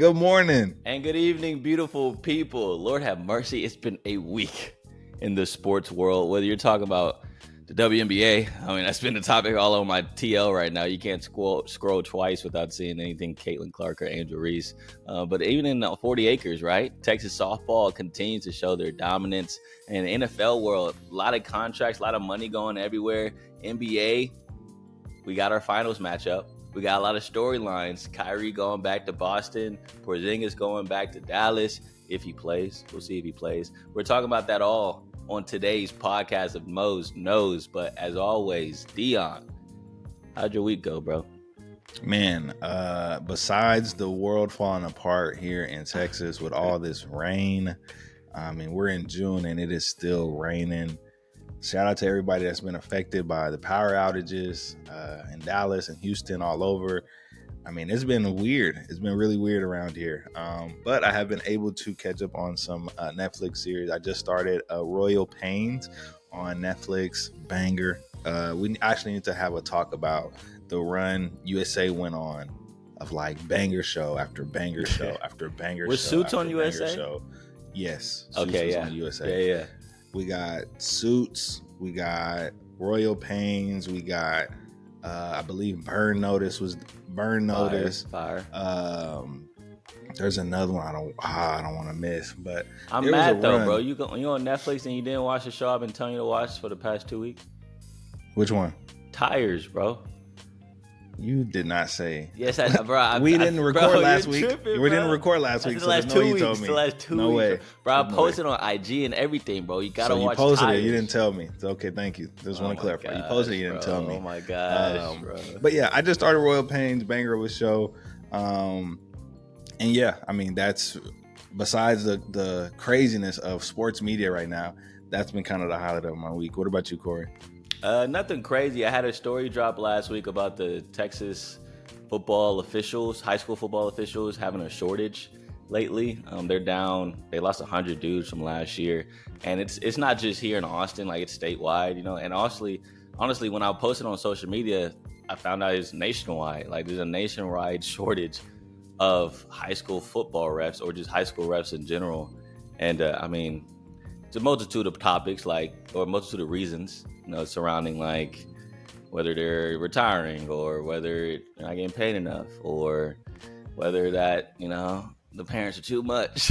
Good morning. And good evening, beautiful people. Lord have mercy. It's been a week in the sports world. Whether you're talking about the WNBA, I mean, that's been the topic all over my TL right now. You can't scroll twice without seeing anything Caitlin Clark or Angel Reese. But even in the 40 acres, right? Texas softball continues to show their dominance. And the NFL world, a lot of contracts, a lot of money going everywhere. NBA, we got our finals matchup. We got a lot of storylines. Kyrie going back to Boston. Porzingis going back to Dallas. If he plays, we'll see if he plays. We're talking about that all on today's podcast of Mose Knows. But as always, Dion, how'd your week go, bro? Man, besides the world falling apart here in Texas with all this rain, I mean, we're in June and it is still raining. Shout out to everybody that's been affected by the power outages in Dallas and Houston, all over. I mean, it's been weird. It's been really weird around here. But I have been able to catch up on some Netflix series. I just started Royal Pains on Netflix. Banger. We actually need to have a talk about the run USA went on of like banger show after banger show after banger show. Was Suits on USA? Show. Yes. Okay, Suits yeah. on USA. Yeah. We got Suits, we got Royal Pains, we got I believe Burn Notice. Fire. There's another one I don't want to miss, but I'm mad though, bro. You on Netflix and you didn't watch the show I've been telling you to watch for the past 2 weeks? Which one? Tires, bro. You did not say. Yes, bro. We didn't record last week. Tripping, we didn't record last week, the so last no, 2 you weeks. told me. The last 2 no weeks. way. Bro, I No posted way. on IG and everything, bro. You gotta so watch you posted Tires. it. You didn't tell me. Okay, thank you. Just want to clarify. You posted it. You didn't tell me. Oh my gosh, bro. But yeah, I just started Royal Pains, banger of a show. And yeah, I mean, that's besides the craziness of sports media right now, that's been kind of the highlight of my week. What about you, Corey? Nothing crazy. I had a story drop last week about the Texas football officials, high school football officials having a shortage lately. They're down. They lost 100 dudes from last year, and it's not just here in Austin. Like, it's statewide, you know. And honestly, when I posted on social media, I found out it's nationwide. Like, there's a nationwide shortage of high school football refs, or just high school refs in general. And I mean, it's a multitude of topics, or a multitude of reasons, you know, surrounding like whether they're retiring, or whether they're not getting paid enough, or whether that, you know, the parents are too much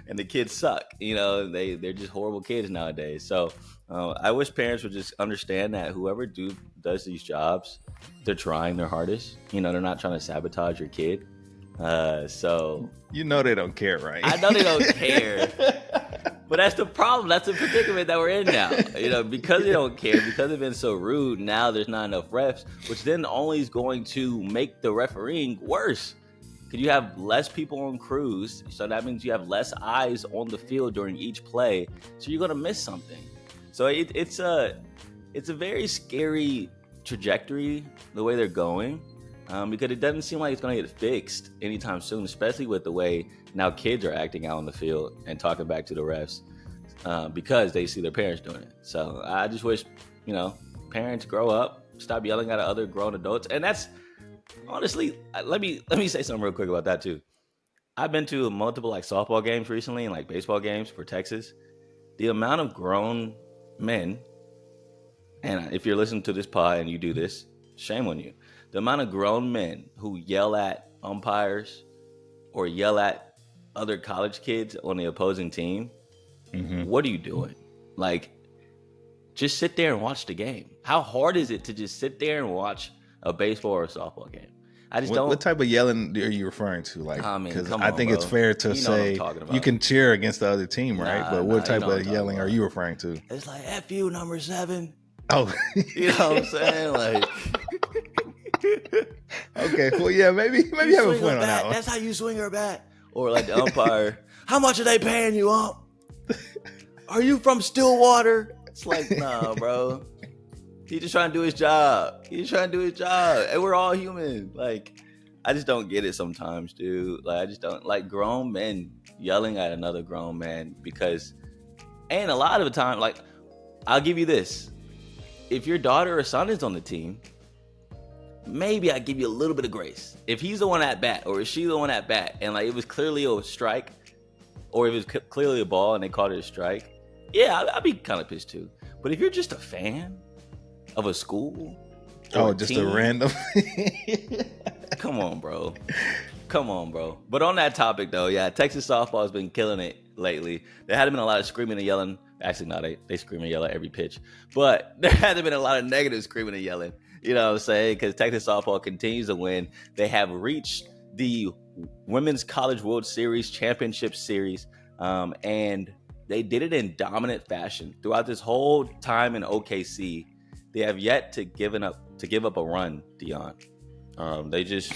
and the kids suck. You know, they're just horrible kids nowadays. So I wish parents would just understand that whoever does these jobs, they're trying their hardest. You know, they're not trying to sabotage your kid. So you know they don't care, right? I know they don't care. But that's the problem. That's the predicament that we're in now. You know, because they don't care, because they've been so rude, now there's not enough refs, which then only is going to make the refereeing worse. Because you have less people on crews, so that means you have less eyes on the field during each play, so you're going to miss something. So it's a very scary trajectory, the way they're going, because it doesn't seem like it's going to get fixed anytime soon, especially with the way now kids are acting out on the field and talking back to the refs because they see their parents doing it. So I just wish, you know, parents grow up, stop yelling at other grown adults. And that's honestly, let me say something real quick about that too. I've been to multiple like softball games recently and like baseball games for Texas. The amount of grown men, and if you're listening to this pod and you do this, shame on you. The amount of grown men who yell at umpires or yell at other college kids on the opposing team, What are you doing? Like, just sit there and watch the game. How hard is it to just sit there and watch a baseball or a softball game? I just don't. What type of yelling are you referring to? Like, because I think bro. it's fair to say you can cheer against the other team, right? But what type of yelling are you referring to? It's like, F you, number 7. Oh, you know what I'm saying? Like, okay, well, yeah, maybe have a point on that one. That's how you swing your bat. Or like the umpire, how much are they paying you, ump? Are you from Stillwater? It's like, nah, bro. He's just trying to do his job. And we're all human. Like, I just don't get it sometimes, dude. Like, I just don't like grown men yelling at another grown man because, and a lot of the time, like, I'll give you this. If your daughter or son is on the team maybe I give you a little bit of grace. If he's the one at bat, or is she the one at bat, and like it was clearly a strike, or if it was clearly a ball and they called it a strike, yeah, I'd be kind of pissed too. But if you're just a fan of a school, just a random. Come on, bro. But on that topic, though, yeah, Texas softball has been killing it lately. There hadn't been a lot of screaming and yelling. Actually, no, they scream and yell at every pitch. But there hasn't been a lot of negative screaming and yelling. You know what I'm saying? Because Texas softball continues to win. They have reached the Women's College World Series Championship Series, and they did it in dominant fashion throughout this whole time in OKC. They have yet to give up a run, Dion. They just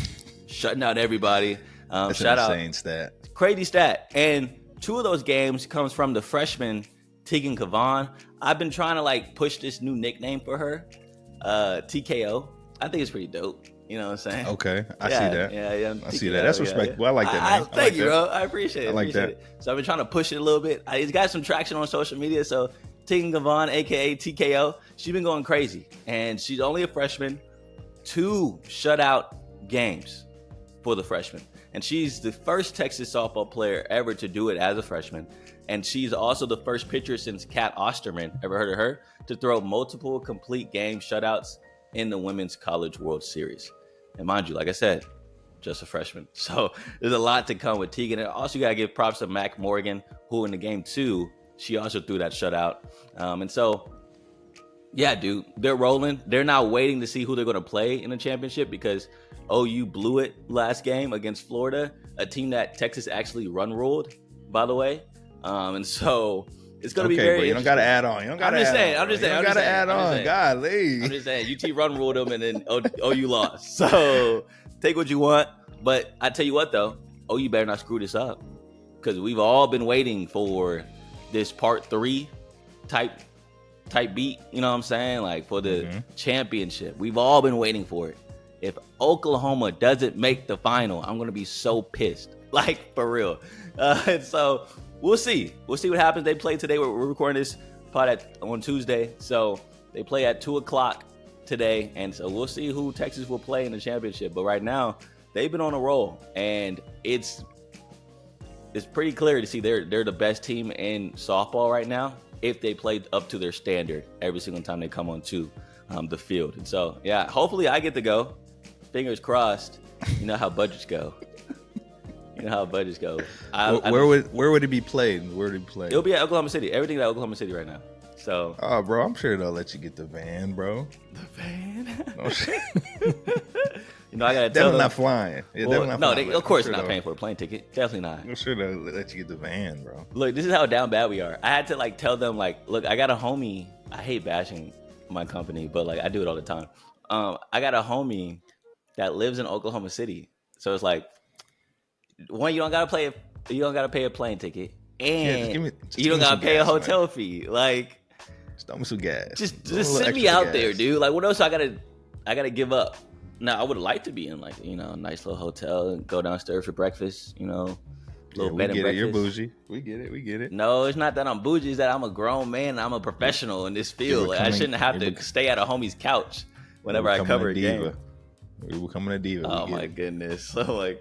shutting out everybody. That's shout an insane out, stat. crazy stat. And 2 of those games comes from the freshman Tegan Kavan. I've been trying to like push this new nickname for her, TKO. I think it's pretty dope. You know what I'm saying? Okay, I see that. Yeah. I see that. That's respectable. Yeah. I like that name. Thank you, bro. I appreciate it. I like that. So I've been trying to push it a little bit. It's got some traction on social media. So Tegan Kavan, aka TKO, she's been going crazy, and she's only a freshman. 2 shutout games for the freshman, and she's the first Texas softball player ever to do it as a freshman, and she's also the first pitcher since Kat Osterman, ever heard of her, to throw multiple complete game shutouts in the Women's College World Series. And mind you, like I said, just a freshman, so there's a lot to come with Tegan. And also, you gotta give props to Mac Morgan, who in the game 2, she also threw that shutout. And so, yeah, dude, they're rolling. They're now waiting to see who they're going to play in the championship because OU blew it last game against Florida, a team that Texas actually run ruled, by the way. And so it's going to be very. But you don't got to add on. I'm just saying. You don't got to add on. Golly. I'm just saying. UT run ruled them, and then OU lost. So take what you want. But I tell you what, though, OU better not screw this up because we've all been waiting for this part 3 type beat, you know what I'm saying? Like for the championship. We've all been waiting for it. If Oklahoma doesn't make the final, I'm going to be so pissed. Like for real. And so we'll see. We'll see what happens. They play today. We're recording this pod on Tuesday. So they play at 2:00 today. And so we'll see who Texas will play in the championship. But right now, they've been on a roll. And it's pretty clear to see they're the best team in softball right now if they play up to their standard every single time they come onto the field. And so, yeah, hopefully I get to go. Fingers crossed. You know how budgets go. Where would it be played? Where would it be played? It'll be at Oklahoma City. Everything's at Oklahoma City right now. So. Oh, bro, I'm sure they'll let you get the van, bro. The van? No shit. You know, I gotta tell them. Not flying. Yeah, well, not flying. Of course, they're not paying for a plane ticket. Definitely not. I'm sure they'll let you get the van, bro. Look, this is how down bad we are. I had to like tell them, like, look, I got a homie. I hate bashing my company, but like I do it all the time. I got a homie that lives in Oklahoma City, so it's like, one, you don't gotta pay a plane ticket, and you don't gotta pay a hotel fee. Like, just throw me some gas. Just send me out there, dude. Like, what else I gotta give up? Now, I would like to be in, like, you know, a nice little hotel and go downstairs for breakfast, you know, little bed and breakfast. You're bougie. We get it. No, it's not that I'm bougie. It's that I'm a grown man and I'm a professional in this field. Like, I shouldn't have to stay at a homie's couch whenever I cover a game. We were coming a diva. Oh, my goodness. I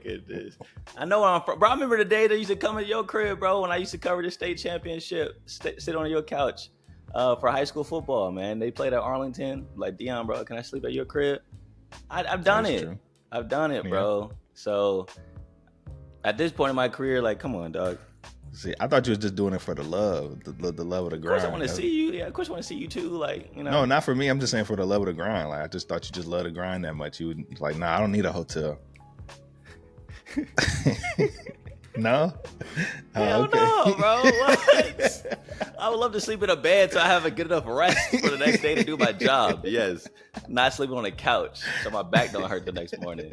know where I'm from. Bro, I remember the day they used to come to your crib, bro, when I used to cover the state championship, sit on your couch for high school football, man. They played at Arlington. Like, Dion, bro, can I sleep at your crib? I've done it. True. I've done it, bro. Yeah. So at this point in my career, like, come on, dog. See, I thought you was just doing it for the love of the grind. Of course, I want to see you. Yeah, of course, I want to see you too. Like, you know. No, not for me. I'm just saying for the love of the grind. Like, I just thought you just love the grind that much. You would like, nah, I don't need a hotel. No? Hell no, bro. What? I would love to sleep in a bed so I have a good enough rest for the next day to do my job. Yes. Not sleeping on a couch so my back don't hurt the next morning.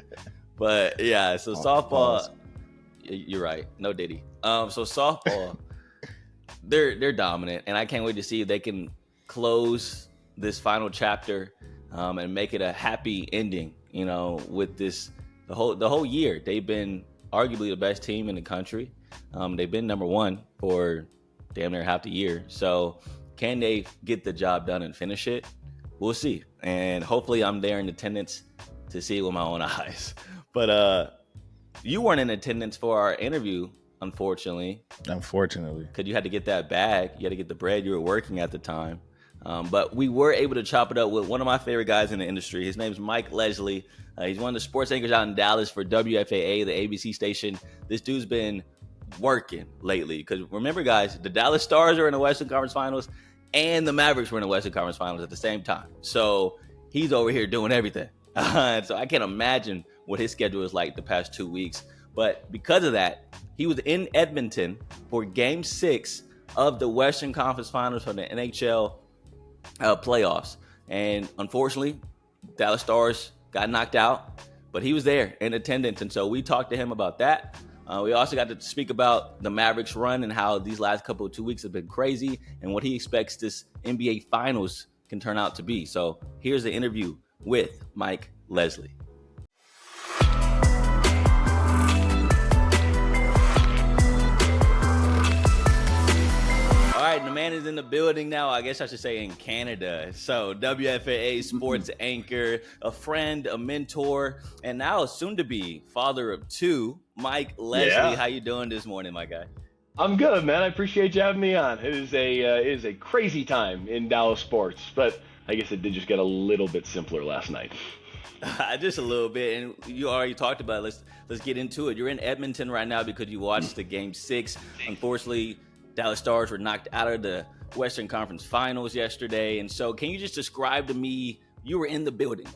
But yeah, so softball, you're right. No Diddy. So softball, they're dominant, and I can't wait to see if they can close this final chapter and make it a happy ending, you know, with this the whole year. They've been arguably the best team in the country. They've been number 1 for damn near half the year. So can they get the job done and finish it? We'll see. And hopefully I'm there in attendance to see it with my own eyes. But you weren't in attendance for our interview, unfortunately. Because you had to get that bag. You had to get the bread. You were working at the time. But we were able to chop it up with one of my favorite guys in the industry. His name's Mike Leslie. He's one of the sports anchors out in Dallas for WFAA, the ABC station. This dude's been working lately. Because remember, guys, the Dallas Stars are in the Western Conference Finals and the Mavericks were in the Western Conference Finals at the same time. So he's over here doing everything. So I can't imagine what his schedule is like the past 2 weeks. But because of that, he was in Edmonton for Game 6 of the Western Conference Finals for the NHL playoffs. And unfortunately, Dallas Stars got knocked out, but he was there in attendance. And so we talked to him about that. We also got to speak about the Mavericks run and how these last couple of 2 weeks have been crazy and what he expects this NBA Finals can turn out to be. So here's the interview with Mike Leslie. All right, the man is in the building now. I guess I should say in Canada. So WFAA sports anchor, a friend, a mentor, and now soon to be father of two, Mike Leslie. Yeah. How you doing this morning, my guy? I'm good, man. I appreciate you having me on. It is a crazy time in Dallas sports, but I guess it did just get a little bit simpler last night. Just a little bit, and you already talked about it. Let's get into it. You're in Edmonton right now because you watched the Game 6. Unfortunately, Dallas Stars were knocked out of the Western Conference Finals yesterday. And so can you just describe to me, you were in the building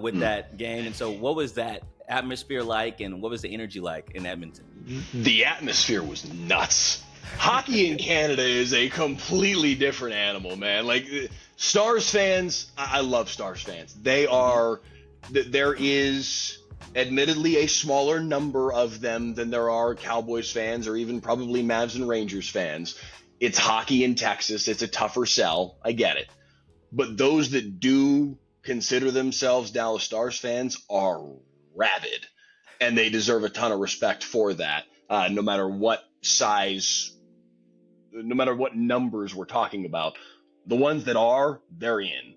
with that game. And so what was that atmosphere like and what was the energy like in Edmonton? The atmosphere was nuts. Hockey in Canada is a completely different animal, man. Like Stars fans, I love Stars fans. There is admittedly a smaller number of them than there are Cowboys fans or even probably Mavs and Rangers fans. It's hockey in Texas. It's a tougher sell. I get it. But those that do consider themselves Dallas Stars fans are rabid, and they deserve a ton of respect for that, no matter what size, no matter what numbers we're talking about. The ones that are, they're in.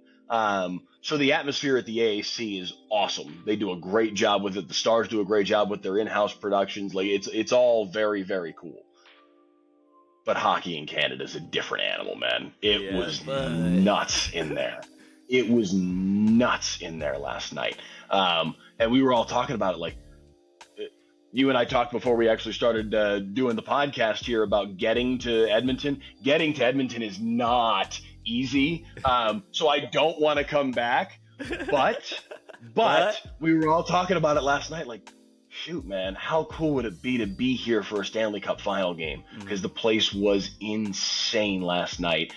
So the atmosphere at the AAC is awesome. They do a great job with it. The Stars do a great job with their in-house productions. Like it's all very, very cool. But hockey in Canada is a different animal, man. It was nuts in there. It was nuts in there last night. And we were all talking about it. Like you and I talked before we actually started doing the podcast here about getting to Edmonton. Getting to Edmonton is not easy. So I don't want to come back, but we were all talking about it last night. Like, shoot, man, how cool would it be to be here for a Stanley Cup final game? Because the place was insane last night.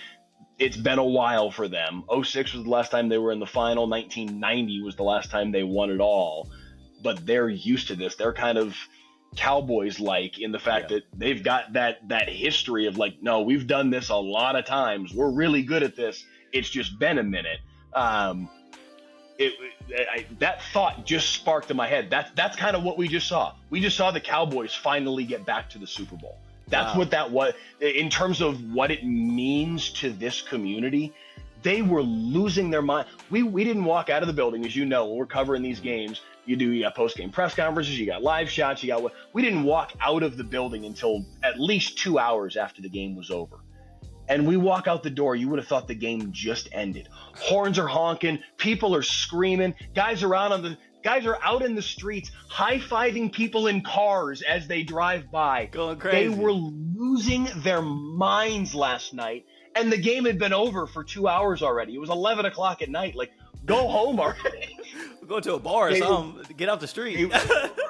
It's been a while for them. 2006 was the last time they were in the final. 1990 was the last time they won it all. But they're used to this. They're kind of Cowboys-like in the fact that they've got that history of like, no, we've done this a lot of times. We're really good at this. It's just been a minute. That thought just sparked in my head. That's kind of what we just saw. We just saw the Cowboys finally get back to the Super Bowl. That's what that was. In terms of what it means to this community, they were losing their mind. We didn't walk out of the building, as you know, when we're covering these games. You got post-game press conferences, you got live shots, we didn't walk out of the building until at least 2 hours after the game was over. And we walk out the door, you would have thought the game just ended. Horns are honking, people are screaming, guys are out in the streets high-fiving people in cars as they drive by. Going crazy. They were losing their minds last night, and the game had been over for 2 hours already. It was 11 o'clock at night. Like, go home already. Go to a bar or something. Get off the street.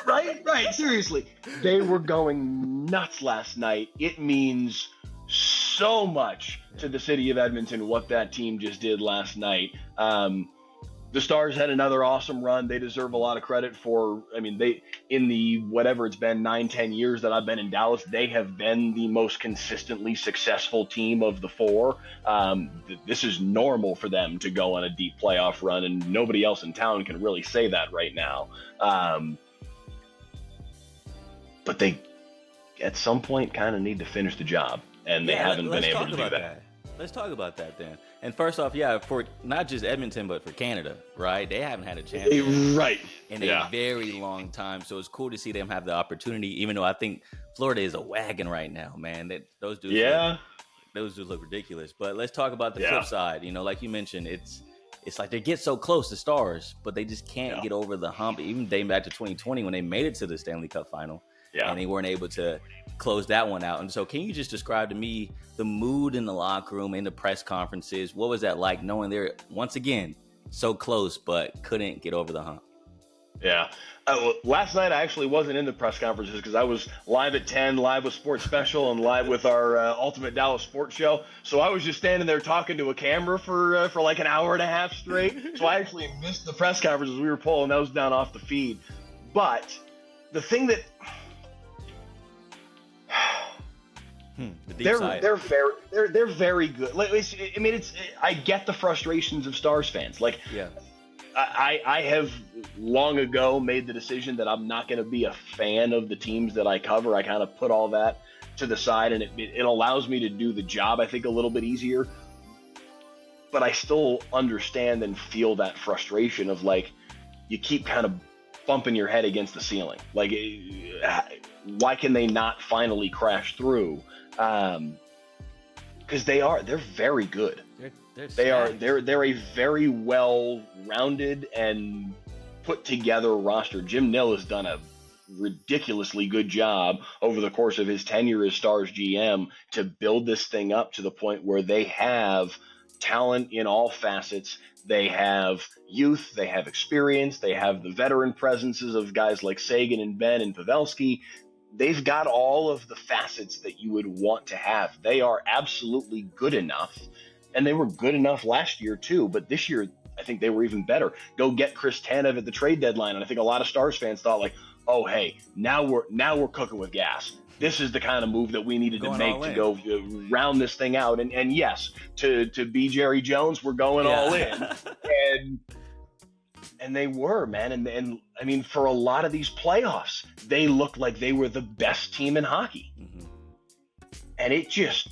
Right. Seriously. They were going nuts last night. It means so much to the city of Edmonton what that team just did last night. The Stars had another awesome run. They deserve a lot of credit for, they, in the, whatever it's been, 9-10 years that I've been in Dallas, they have been the most consistently successful team of the four. This is normal for them to go on a deep playoff run, and nobody else in town can really say that right now. But they, at some point, kind of need to finish the job, and they haven't been able to do that. Let's talk about that then. And first off, yeah, for not just Edmonton, but for Canada, right? They haven't had a chance Right. in a very long time. So it's cool to see them have the opportunity, even though I think Florida is a wagon right now, man. Those dudes look ridiculous. But let's talk about the flip side. You know, like you mentioned, it's like they get so close to Stars, but they just can't get over the hump. Even dating back to 2020 when they made it to the Stanley Cup final. Yeah. And they weren't able to close that one out. And so can you just describe to me the mood in the locker room, in the press conferences? What was that like knowing they're, once again, so close but couldn't get over the hump? Yeah. Last night I actually wasn't in the press conferences because I was live at 10, live with Sports Special, and live with our Ultimate Dallas Sports Show. So I was just standing there talking to a camera for like an hour and a half straight. So I actually missed the press conferences. We were pulling those down off the feed. But the thing that they're very good. I mean, I get the frustrations of Stars fans. Like, I have long ago made the decision that I'm not going to be a fan of the teams that I cover. I kind of put all that to the side, and it allows me to do the job, I think, a little bit easier. But I still understand and feel that frustration of, like, you keep kind of bumping your head against the ceiling. Like, why can they not finally crash through? Because they're very good. They're a very well-rounded and put-together roster. Jim Nill has done a ridiculously good job over the course of his tenure as Stars GM to build this thing up to the point where they have talent in all facets. They have youth, they have experience, they have the veteran presences of guys like Sagan and Ben and Pavelski. They've got all of the facets that you would want to have. They are absolutely good enough, and they were good enough last year too, but this year I think they were even better. Go get Chris Tanev at the trade deadline, and I think a lot of Stars fans thought, like, oh, hey, now we're cooking with gas. This is the kind of move that we needed to make to go round this thing out. And yes, to be Jerry Jones, we're going all in. And they were, man. And I mean, for a lot of these playoffs, they looked like they were the best team in hockey. Mm-hmm. And it just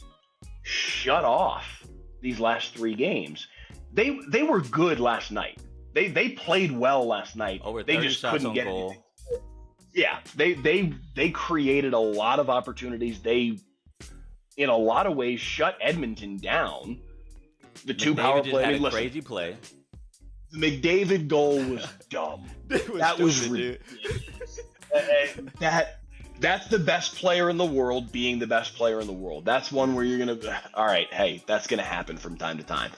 shut off these last three games. They were good last night. They played well last night. Over 30 they just shots couldn't on get goal. anything. Yeah, they created a lot of opportunities. They, in a lot of ways, shut Edmonton down. The two power play. Had a crazy play. The McDavid goal was dumb. That was ridiculous. That's the best player in the world being the best player in the world. That's one where you're gonna. All right, hey, that's gonna happen from time to time.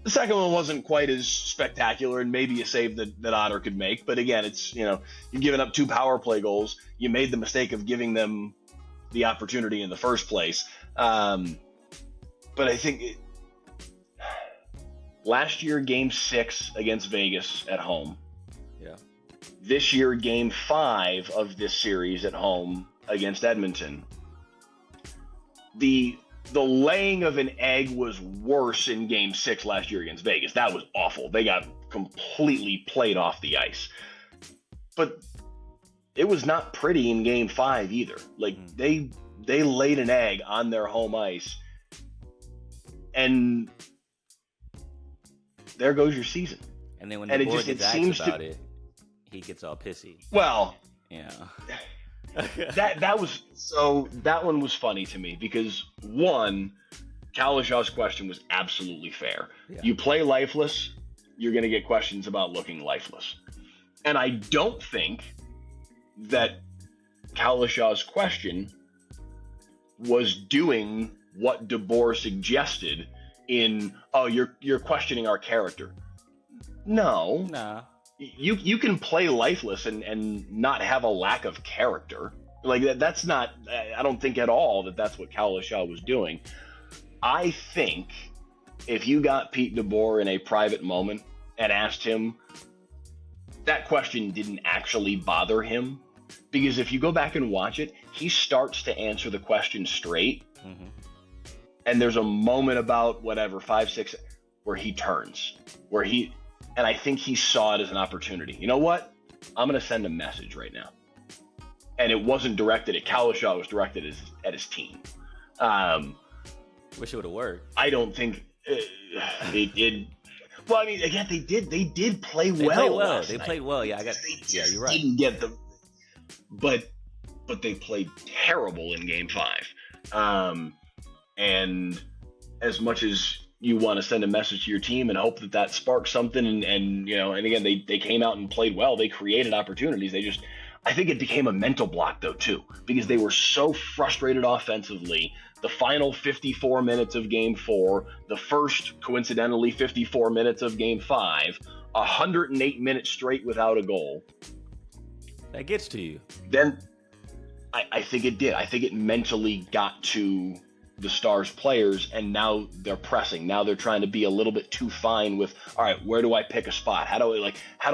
The second one wasn't quite as spectacular, and maybe a save that Otter could make. But again, it's, you're giving up two power play goals. You made the mistake of giving them the opportunity in the first place. But I think last year, Game 6 against Vegas at home. Yeah. This year, Game 5 of this series at home against Edmonton. The laying of an egg was worse in Game 6 last year against Vegas. That was awful. They got completely played off the ice. But it was not pretty in Game 5 either. Like, they laid an egg on their home ice. And there goes your season. And then when the board gets asked about it, he gets all pissy. Well, yeah. that one was funny to me because, one, Kalashaw's question was absolutely fair. Yeah. You play lifeless, you're going to get questions about looking lifeless. And I don't think that Kalashaw's question was doing what DeBoer suggested in, oh, you're questioning our character. No. Nah. You can play lifeless and not have a lack of character. Like, that's not, I don't think at all that's what Kalashaw was doing. I think if you got Pete DeBoer in a private moment and asked him, that question didn't actually bother him. Because if you go back and watch it, he starts to answer the question straight. Mm-hmm. And there's a moment about 5, 6, where he turns, and I think he saw it as an opportunity. You know what? I'm going to send a message right now. And it wasn't directed at Kalashaw, it was directed at his team. Wish it would have worked. I don't think Well, I mean, again, they did play well. Played well. They played well. Yeah, you're right. Didn't get the, but they played terrible in Game 5. And as much as you want to send a message to your team and hope that sparks something, and again, they came out and played well. They created opportunities. I think it became a mental block though too, because they were so frustrated offensively. The final 54 minutes of Game 4, the first, coincidentally, 54 minutes of Game 5, 108 minutes straight without a goal. That gets to you. Then I think it did. I think it mentally got to the Stars players, and now they're pressing. Now they're trying to be a little bit too fine with, all right, where do I pick a spot? How do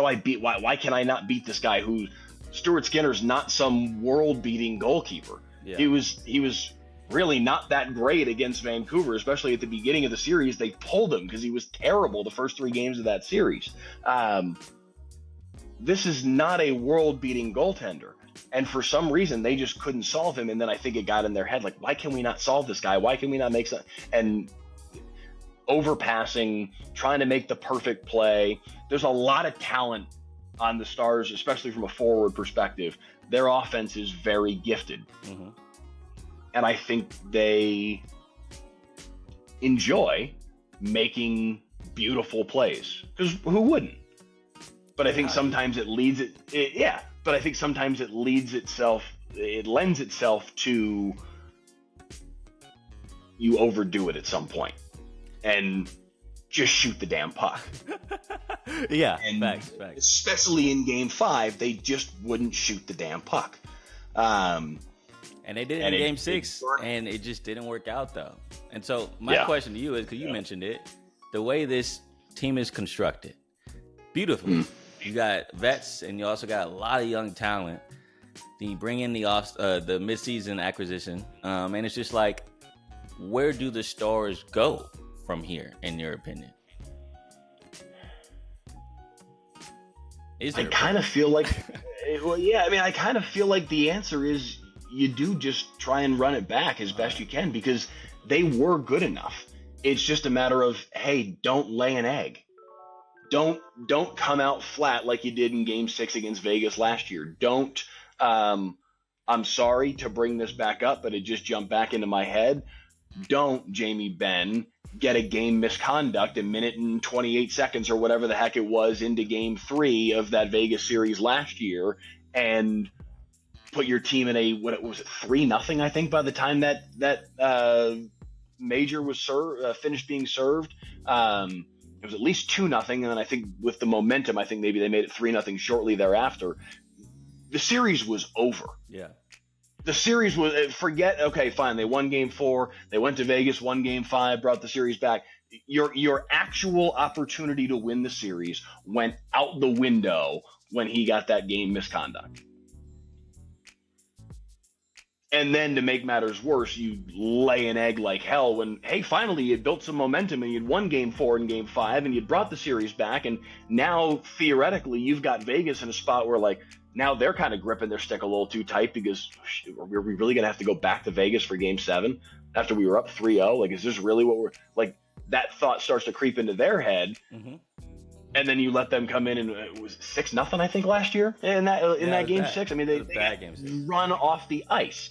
I beat, why can I not beat this guy who, Stuart Skinner's not some world-beating goalkeeper. Yeah. He was really not that great against Vancouver, especially at the beginning of the series. They pulled him because he was terrible the first 3 games of that series. This is not a world-beating goaltender. And for some reason, they just couldn't solve him. And then I think it got in their head, like, why can we not solve this guy? Why can we not make some? And overpassing, trying to make the perfect play. There's a lot of talent on the Stars, especially from a forward perspective. Their offense is very gifted. Mm-hmm. And I think they enjoy making beautiful plays, because who wouldn't? But I think sometimes it lends itself to you overdo it at some point and just shoot the damn puck. Yeah, and facts. Especially in Game 5, they just wouldn't shoot the damn puck. And they did it in Game 6, and it just didn't work out, though. And so my question to you is, because you mentioned it, the way this team is constructed, beautifully. You got vets, and you also got a lot of young talent. Then you bring in the midseason acquisition, and it's just like, where do the Stars go from here, in your opinion? I kind of feel like, I kind of feel like the answer is you do just try and run it back as best you can, because they were good enough. It's just a matter of, hey, don't lay an egg. Don't come out flat like you did in Game 6 against Vegas last year. Don't, I'm sorry to bring this back up, but it just jumped back into my head. Don't, Jamie Benn, get a game misconduct a minute and 28 seconds or whatever the heck it was into Game 3 of that Vegas series last year and put your team in a, what was it, 3-0, I think, by the time that major was finished being served. It was at least 2-0, and then I think with the momentum, I think maybe they made it 3-0 shortly thereafter. The series was over. Yeah. The series was, okay, fine. They won Game 4. They went to Vegas, won Game 5, brought the series back. Your actual opportunity to win the series went out the window when he got that game misconduct. And then to make matters worse, you lay an egg like hell when, hey, finally you built some momentum and you'd won Game 4 and Game 5 and you'd brought the series back. And now, theoretically, you've got Vegas in a spot where, like, now they're kind of gripping their stick a little too tight because are we really going to have to go back to Vegas for Game 7 after we were up 3-0? Like, is this really what we're – like, that thought starts to creep into their head. Mm-hmm. And then you let them come in and it was 6-0, I think, last year in that Game 6. I mean, they got run off the ice.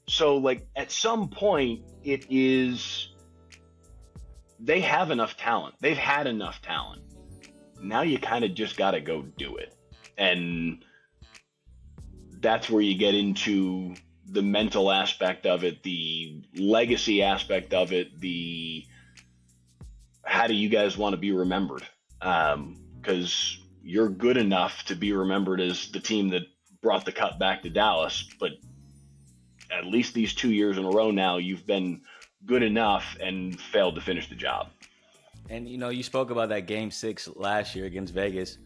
So, like, at some point, it is they have enough talent. They've had enough talent. Now you kind of just got to go do it. And that's where you get into the mental aspect of it, the legacy aspect of it, the how do you guys want to be remembered? Because you're good enough to be remembered as the team that brought the cup back to Dallas, but at least these 2 years in a row now, you've been good enough and failed to finish the job. And, you know, you spoke about that Game 6 last year against Vegas.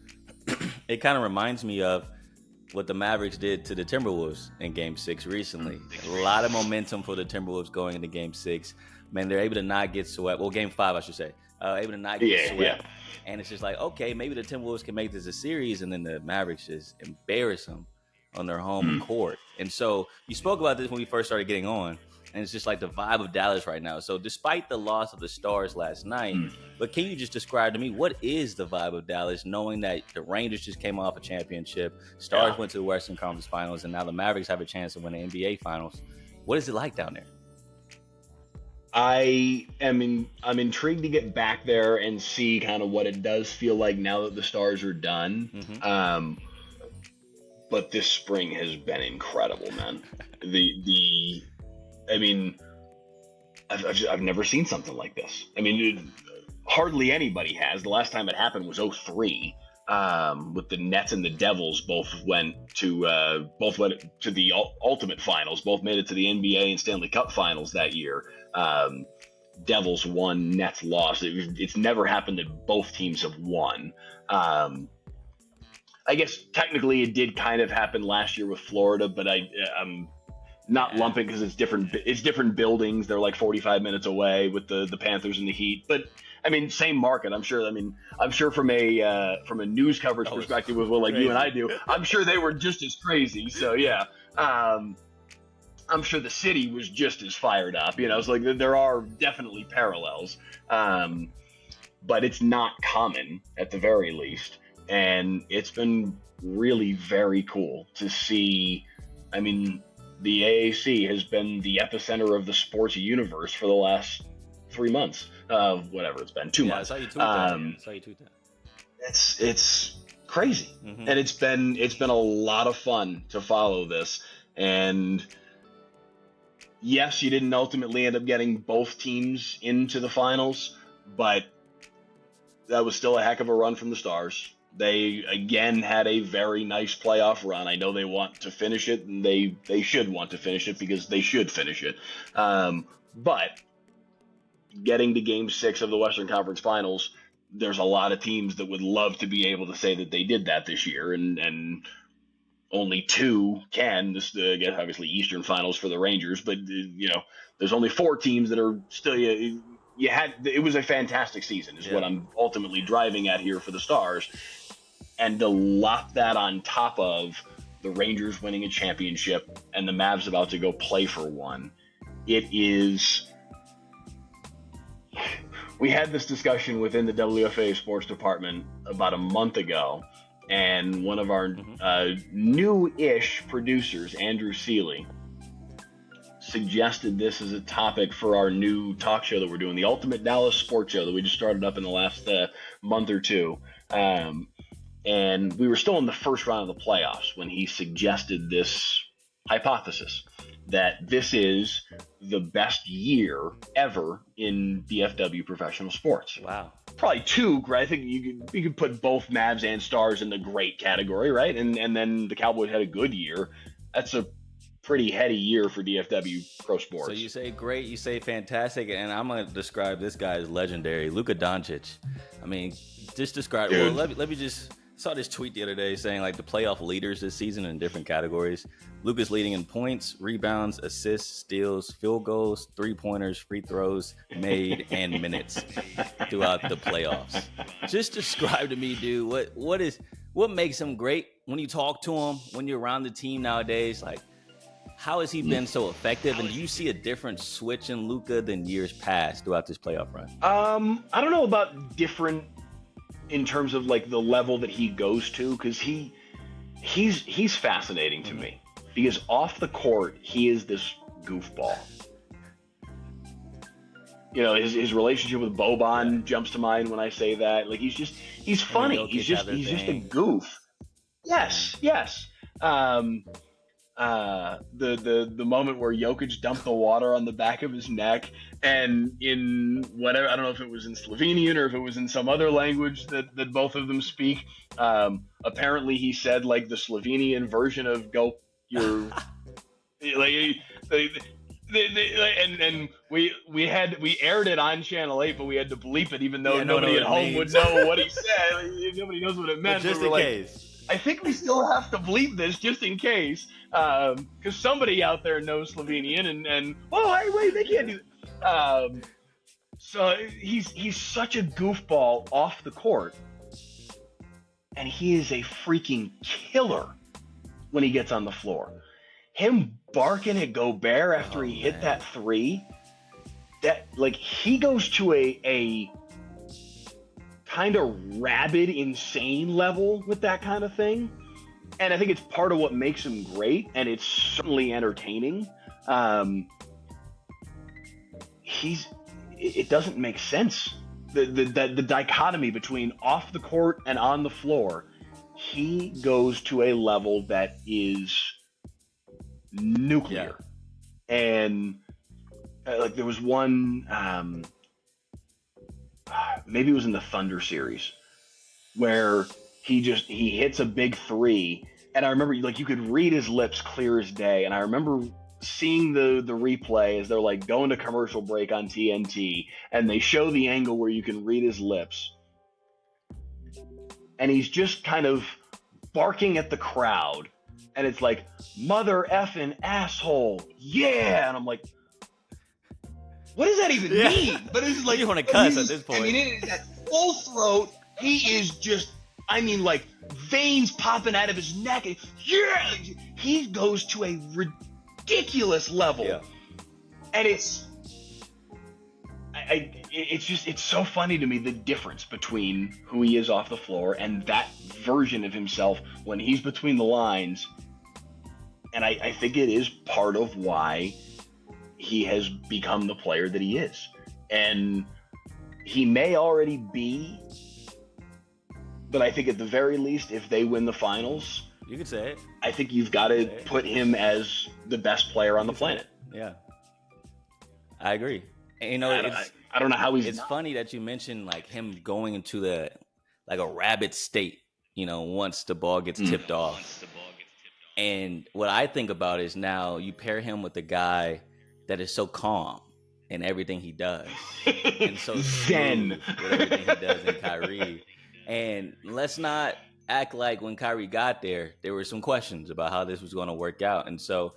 It kind of reminds me of what the Mavericks did to the Timberwolves in Game 6 recently. A lot of momentum for the Timberwolves going into Game 6. Man, they're able to not get swept. Well, Game 5, I should say. Able to not get swept. Yeah. And it's just like, okay, maybe the Timberwolves can make this a series, and then the Mavericks just embarrass them on their home court. And so you spoke about this when we first started getting on. and it's just like the vibe of Dallas right now. So despite the loss of the Stars last night, but can you just describe to me what is the vibe of Dallas, knowing that the Rangers just came off a championship, Stars went to the Western Conference Finals, and now the Mavericks have a chance to win the NBA Finals? What is it like down there? I'm intrigued to get back there and see kind of what it does feel like now that the Stars are done. But this spring has been incredible, man. I've never seen something like this. I mean, hardly anybody has. The last time it happened was 2003, with the Nets and the Devils both went to the ultimate finals. Both made it to the NBA and Stanley Cup finals that year. Devils won, Nets lost. It's never happened that both teams have won. I guess technically it did kind of happen last year with Florida, but I'm not lumping because it's different. It's different buildings. They're like 45 minutes away with the Panthers and the Heat. But I mean, same market. I'm sure from a news coverage perspective, with what like you and I do, I'm sure they were just as crazy. So yeah, I'm sure the city was just as fired up. You know, it's like there are definitely parallels, but it's not common at the very least. And it's been really very cool to see. I mean, the AAC has been the epicenter of the sports universe for the last 3 months. Whatever it's been, 2 months. I saw you tweet that. It's crazy, and it's been a lot of fun to follow this. And yes, you didn't ultimately end up getting both teams into the finals, but that was still a heck of a run from the Stars. They, again, had a very nice playoff run. I know they want to finish it, and they should want to finish it because they should finish it. But getting to Game 6 of the Western Conference Finals, there's a lot of teams that would love to be able to say that they did that this year, and only two can. This, again, obviously Eastern Finals for the Rangers, but there's only 4 teams that are still. It was a fantastic season, is what I'm ultimately driving at here for the Stars. And to lock that on top of the Rangers winning a championship and the Mavs about to go play for one, it is. We had this discussion within the WFA sports department about a month ago, and one of our new-ish producers, Andrew Seeley, suggested this as a topic for our new talk show that we're doing, the Ultimate Dallas Sports Show that we just started up in the last month or two. And we were still in the first round of the playoffs when he suggested this hypothesis that this is the best year ever in DFW professional sports. Wow. Probably 2, right? I think you could put both Mavs and Stars in the great category, right? And then the Cowboys had a good year. That's a pretty heady year for DFW pro sports. So you say great, you say fantastic, and I'm going to describe this guy as legendary, Luka Doncic. I mean, just describe. Dude. Well, let me just. Saw this tweet the other day saying like the playoff leaders this season in different categories. Luka's leading in points, rebounds, assists, steals, field goals, 3-pointers, free throws made, and minutes throughout the playoffs. Just describe to me, dude, what makes him great when you talk to him, when you're around the team nowadays? Like, how has he been so effective? And do you see a different switch in Luka than years past throughout this playoff run? I don't know about different in terms of like the level that he goes to, because he's fascinating to me, because off the court he is this goofball. You know, his relationship with Boban jumps to mind when I say that. Like he's funny. He's just a goof. Yes. The moment where Jokic dumped the water on the back of his neck, and in whatever, I don't know if it was in Slovenian or if it was in some other language that both of them speak. Apparently he said like the Slovenian version of "go your," like and we aired it on Channel 8, but we had to bleep it even though nobody at home would know what he said. Like, nobody knows what it meant. But just in case. I think we still have to bleep this just in case, because somebody out there knows Slovenian, and wait, they can't do that. So he's such a goofball off the court, and he is a freaking killer when he gets on the floor. him barking at Gobert after he hit that three, that like he goes to a kind of rabid, insane level with that kind of thing. And I think it's part of what makes him great, and it's certainly entertaining. It doesn't make sense. The dichotomy between off the court and on the floor, he goes to a level that is nuclear. And like there was one, maybe it was in the Thunder series, where he hits a big three, and I remember like you could read his lips clear as day. And I remember seeing the replay as they're like going to commercial break on TNT, and they show the angle where you can read his lips, and he's just kind of barking at the crowd, and it's like, mother effing asshole, yeah. And I'm like, what does that even mean? But it's like, you want to cuss at this point. I mean, it is at full throat. He is just, I mean, like veins popping out of his neck. And he goes to a ridiculous level, and it's so funny to me, the difference between who he is off the floor and that version of himself when he's between the lines. And I think it is part of why he has become the player that he is. And he may already be, but I think at the very least, if they win the finals, you could say it. I think you've got to put him as the best player on the planet. Yeah, I agree. And, you know, I don't know how he's. It's funny that you mentioned like him going into the like a rabid state. You know, once the ball gets tipped off. And what I think about is now you pair him with a guy that is so calm in everything he does, and so zen with everything he does in Kyrie. And let's not act like when Kyrie got there were some questions about how this was going to work out. And so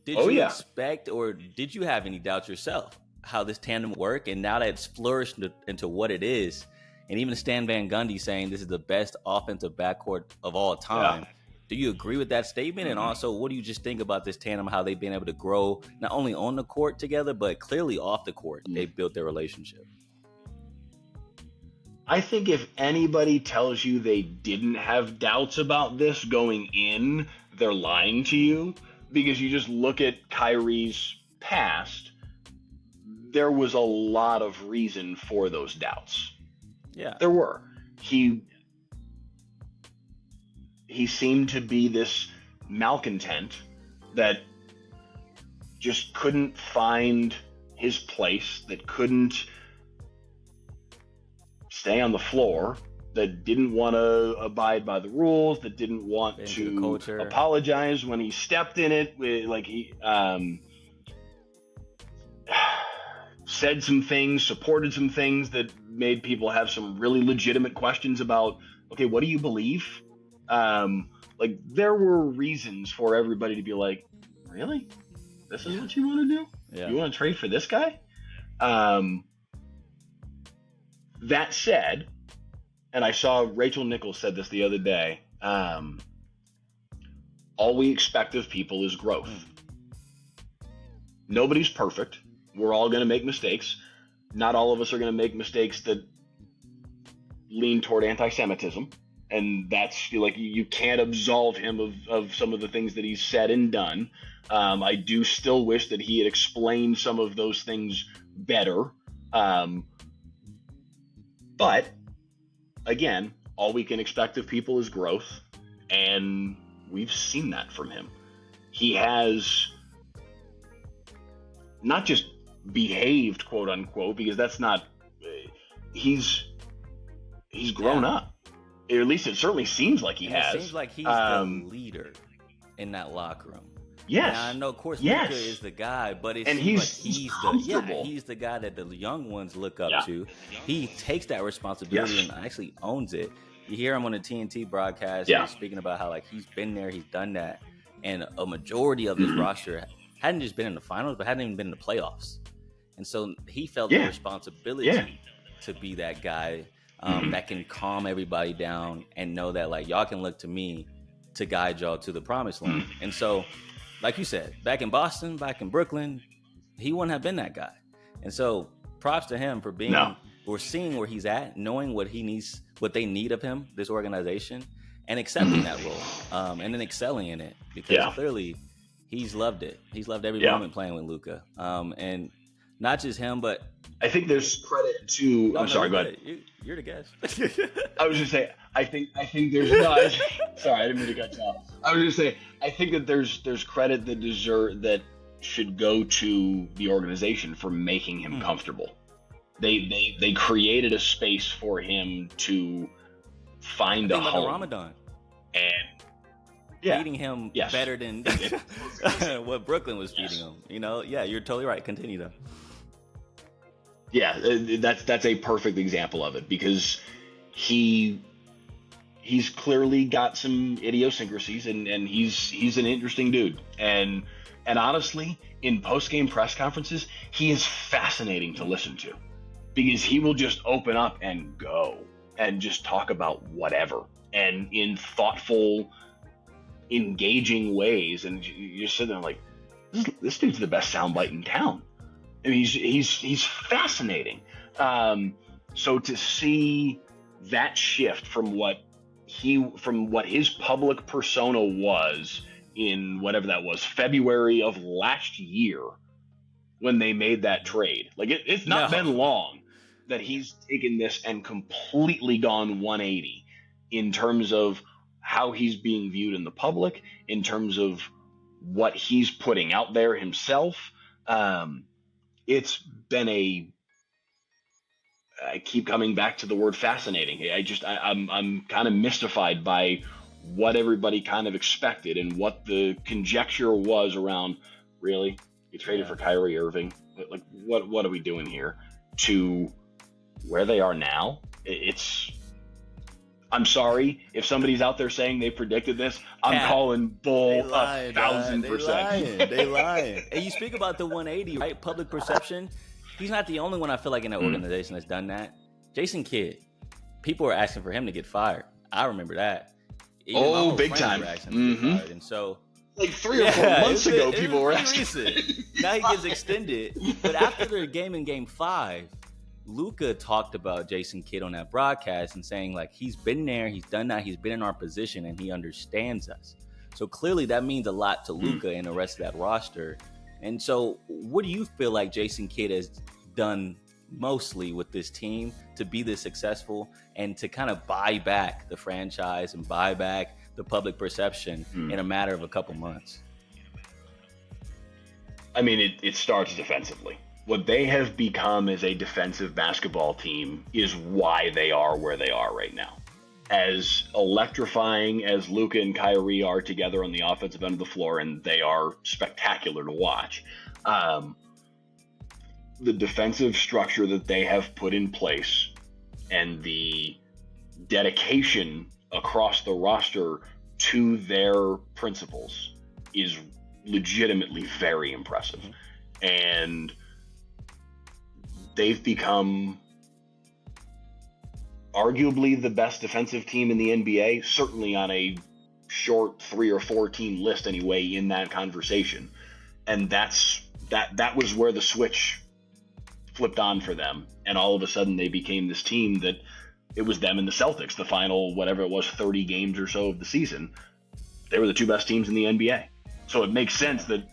did you expect, or did you have any doubts yourself how this tandem would work? And now that it's flourished into what it is, and even Stan Van Gundy saying this is the best offensive backcourt of all time, do you agree with that statement? And also, what do you just think about this tandem, how they've been able to grow not only on the court together, but clearly off the court, they've built their relationship? I think if anybody tells you they didn't have doubts about this going in, they're lying to you, because you just look at Kyrie's past, there was a lot of reason for those doubts. Yeah. There were. He seemed to be this malcontent that just couldn't find his place, that couldn't stay on the floor, that didn't want to abide by the rules, that didn't want to apologize when he stepped in it. Like he said some things, supported some things that made people have some really legitimate questions about, okay, what do you believe? Like there were reasons for everybody to be like, really? This is what you want to do? Yeah. You want to trade for this guy? That said, and I saw Rachel Nichols said this the other day, all we expect of people is growth. Nobody's perfect. We're all going to make mistakes. Not all of us are going to make mistakes that lean toward anti-Semitism. And that's like, you can't absolve him of some of the things that he's said and done. I do still wish that he had explained some of those things better. But again, all we can expect of people is growth, and we've seen that from him. He has not just behaved, quote unquote, because that's not, he's grown up. Or at least it certainly seems like he has. It seems like he's the leader in that locker room. Yes. Now, I know, of course, Luka is the guy, but it seems like he's the guy that the young ones look up to. He takes that responsibility and actually owns it. You hear him on the TNT broadcast speaking about how like he's been there, he's done that, and a majority of his roster hadn't just been in the finals, but hadn't even been in the playoffs. And so he felt the responsibility to be that guy that can calm everybody down and know that like y'all can look to me to guide y'all to the promised land. And so like you said, back in Boston, back in Brooklyn, he wouldn't have been that guy. And so props to him for being or seeing where he's at, knowing what he needs, what they need of him, this organization, and accepting that role, and then excelling in it, because clearly he's loved it. He's loved every moment playing with Luka. And not just him, but I think there's credit to. I'm sorry, go ahead. You're the guest. I was just saying. I think there's. Sorry, I didn't mean to cut you off. I was just saying. I think that there's credit that should go to the organization for making him comfortable. They created a space for him to find a home. Ramadan. And feeding him better than what Brooklyn was feeding him. You know, you're totally right. Continue though. Yeah, that's a perfect example of it, because he's clearly got some idiosyncrasies, and he's an interesting dude. And honestly, in post-game press conferences, he is fascinating to listen to, because he will just open up and go and just talk about whatever, and in thoughtful, engaging ways. And you're sitting there like, this dude's the best soundbite in town. I mean, he's fascinating. So to see that shift from what his public persona was in whatever that was, February of last year, when they made that trade, like it's not been long that he's taken this and completely gone 180 in terms of how he's being viewed in the public, in terms of what he's putting out there himself. It's been I keep coming back to the word fascinating. I'm kind of mystified by what everybody kind of expected and what the conjecture was around. Really, you traded for Kyrie Irving? Like, what are we doing here? To where they are now, I'm sorry if somebody's out there saying they predicted this. I'm calling bull 1,000%. They lying. And you speak about the 180, right? Public perception. He's not the only one, I feel like, in that organization that's done that. Jason Kidd, people were asking for him to get fired. I remember that. Even big time. Fired. And so, like 3 or 4 months ago, people were asking. Now he gets extended. But after their game in Game 5, Luka talked about Jason Kidd on that broadcast and saying, like, he's been there, he's done that, he's been in our position, and he understands us. So clearly that means a lot to Luka and the rest of that roster. And so what do you feel like Jason Kidd has done mostly with this team to be this successful and to kind of buy back the franchise and buy back the public perception in a matter of a couple months? I mean, it starts defensively. What they have become as a defensive basketball team is why they are where they are right now. As electrifying as Luka and Kyrie are together on the offensive end of the floor, and they are spectacular to watch, the defensive structure that they have put in place and the dedication across the roster to their principles is legitimately very impressive. And they've become arguably the best defensive team in the NBA, certainly on a short 3 or 4 team list anyway in that conversation. And that was where the switch flipped on for them. And all of a sudden they became this team that it was them and the Celtics, the final, whatever it was, 30 games or so of the season. They were the 2 best teams in the NBA. So it makes sense that,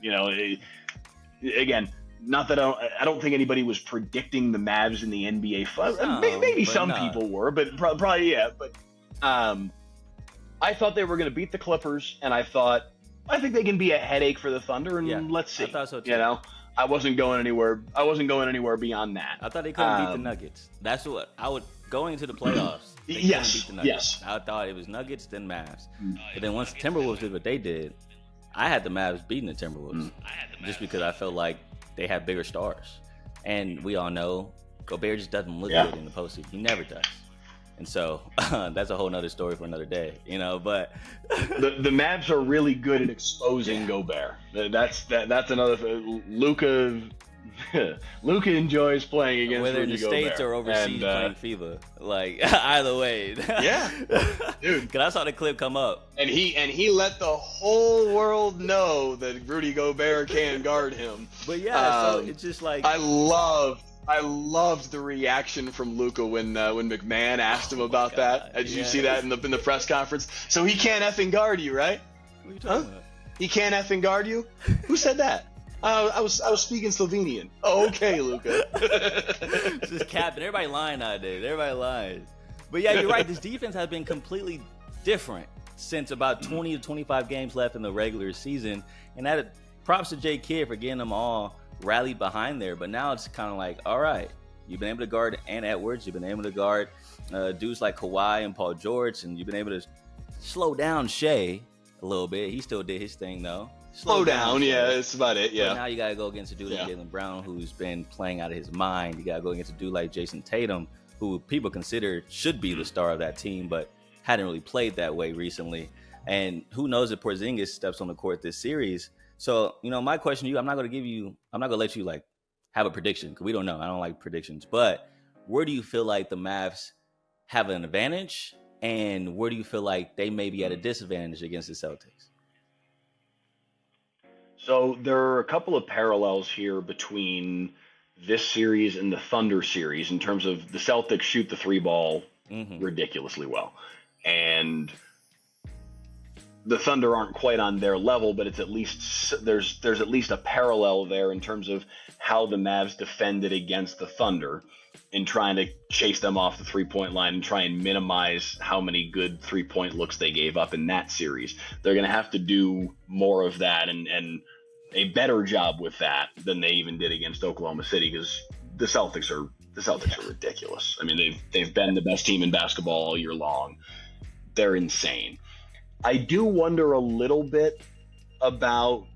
again, not that I don't think anybody was predicting the Mavs in the NBA. Maybe some people were, but probably, yeah. But I thought they were going to beat the Clippers, and I think they can be a headache for the Thunder, and let's see. I thought so too. I wasn't going anywhere beyond that. I thought they couldn't beat the Nuggets. That's what I would going into the playoffs. Yes, beat the Nuggets. yes. I thought it was Nuggets then Mavs, but then once the Timberwolves did what they did, I had the Mavs beating the Timberwolves just because I felt like they have bigger stars. And we all know Gobert just doesn't look good in the postseason. He never does. And so that's a whole nother story for another day, but the Mavs are really good at exposing Gobert. That's another thing. Luka Luka enjoys playing against whether in Rudy the States Gobert. or overseas playing FIBA. Like, either way. Yeah, dude. Because I saw the clip come up. And he let the whole world know that Rudy Gobert can guard him. But yeah, so it's just like I loved the reaction from Luka when McMahon asked him about that. Did you see that in the press conference? So he can't effing guard you, right? What are you talking about? He can't effing guard you? Who said that? I was speaking Slovenian. Oh, okay, Luka. It's just capping. Everybody lying nowadays. Everybody lying. But yeah, you're right. This defense has been completely different since about 20 to 25 games left in the regular season. And that props to Jay Kidd for getting them all rallied behind there. But now it's kind of like, all right, you've been able to guard Ant Edwards. You've been able to guard dudes like Kawhi and Paul George. And you've been able to slow down Shea a little bit. He still did his thing, though. Slow down, yeah, that's about it, yeah. But now you got to go against a dude like Jaylen Brown, who's been playing out of his mind. You got to go against a dude like Jason Tatum, who people consider should be the star of that team, but hadn't really played that way recently. And who knows if Porzingis steps on the court this series. So, my question to you, I'm not going to let you like have a prediction because we don't know. I don't like predictions. But where do you feel like the Mavs have an advantage? And where do you feel like they may be at a disadvantage against the Celtics? So there are a couple of parallels here between this series and the Thunder series in terms of the Celtics shoot the three ball ridiculously well. And the Thunder aren't quite on their level, but it's at least there's at least a parallel there in terms of how the Mavs defended against the Thunder in trying to chase them off the three-point line and try and minimize how many good three-point looks they gave up in that series. They're going to have to do more of that and a better job with that than they even did against Oklahoma City because the Celtics are ridiculous. I mean, they've been the best team in basketball all year long. They're insane. I do wonder a little bit about,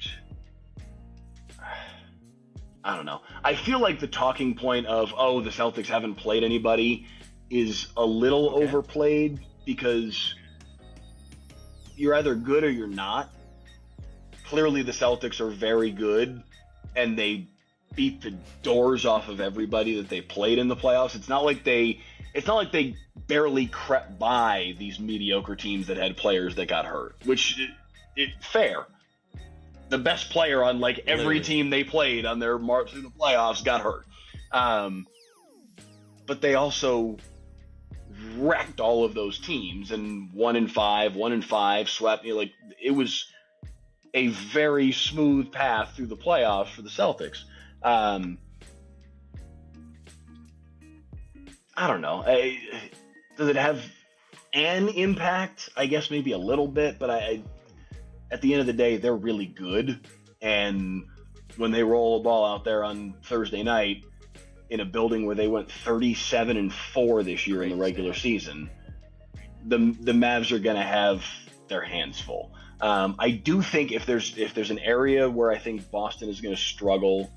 I don't know. I feel like the talking point of, the Celtics haven't played anybody is a little overplayed because you're either good or you're not. Clearly the Celtics are very good and they beat the doors off of everybody that they played in the playoffs. It's not like they barely crept by these mediocre teams that had players that got hurt, which is fair. The best player on like every team they played on their march through the playoffs got hurt. But they also wrecked all of those teams and 1-5 swept. It was a very smooth path through the playoffs for the Celtics. I don't know. Does it have an impact? I guess maybe a little bit, but at the end of the day, they're really good. And when they roll a ball out there on Thursday night in a building where they went 37-4 this year in the regular season, the Mavs are going to have their hands full. I do think if there's an area where I think Boston is going to struggle,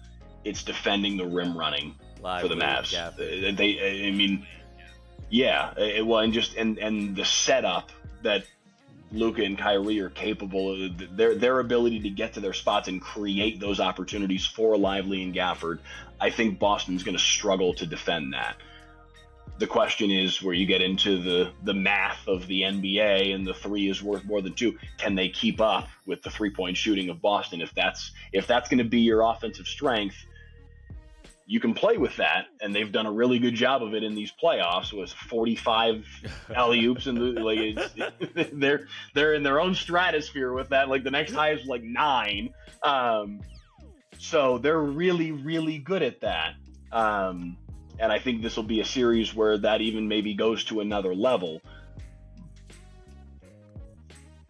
it's defending the rim running for the Mavs. And the setup that Luka and Kyrie are capable of, their ability to get to their spots and create those opportunities for Lively and Gafford, I think Boston's going to struggle to defend that. The question is where you get into the math of the NBA and the three is worth more than two. Can they keep up with the three-point shooting of Boston? If that's going to be your offensive strength, you can play with that, and they've done a really good job of it in these playoffs with 45 alley-oops, and they're in their own stratosphere with that. Like the next highest was 9, so they're really, really good at that. And I think this will be a series where that even maybe goes to another level.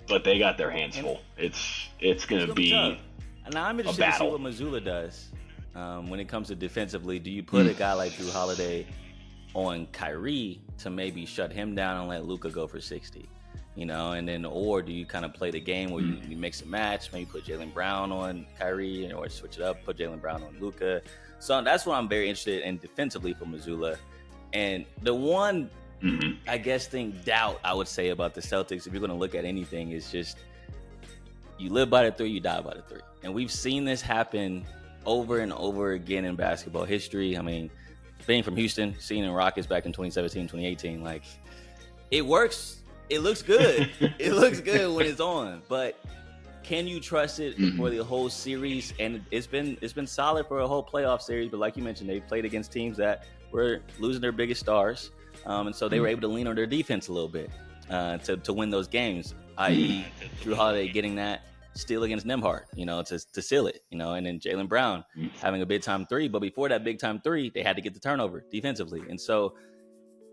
But they got their hands full. It's going to be tough. And now I'm interested to see what Mazzulla does when it comes to defensively. Do you put a guy like Drew Holiday on Kyrie to maybe shut him down and let Luka go for 60? Or do you kind of play the game where you mix and match, maybe put Jaylen Brown on Kyrie or switch it up, put Jaylen Brown on Luka? So that's what I'm very interested in defensively for Mazzulla. And the one, doubt I would say about the Celtics, if you're going to look at anything, is just you live by the 3, you die by the 3. And we've seen this happen over and over again in basketball history. I mean, being from Houston, seeing the Rockets back in 2017, 2018, like, it works. It looks good. It looks good when it's on. But can you trust it for the whole series? And it's been solid for a whole playoff series. But like you mentioned, they played against teams that were losing their biggest stars. And so they were able to lean on their defense a little bit to win those games, i.e. Drew Holiday getting that steal against Nembhard, to seal it, and then Jaylen Brown having a big time three. But before that big time three, they had to get the turnover defensively. And so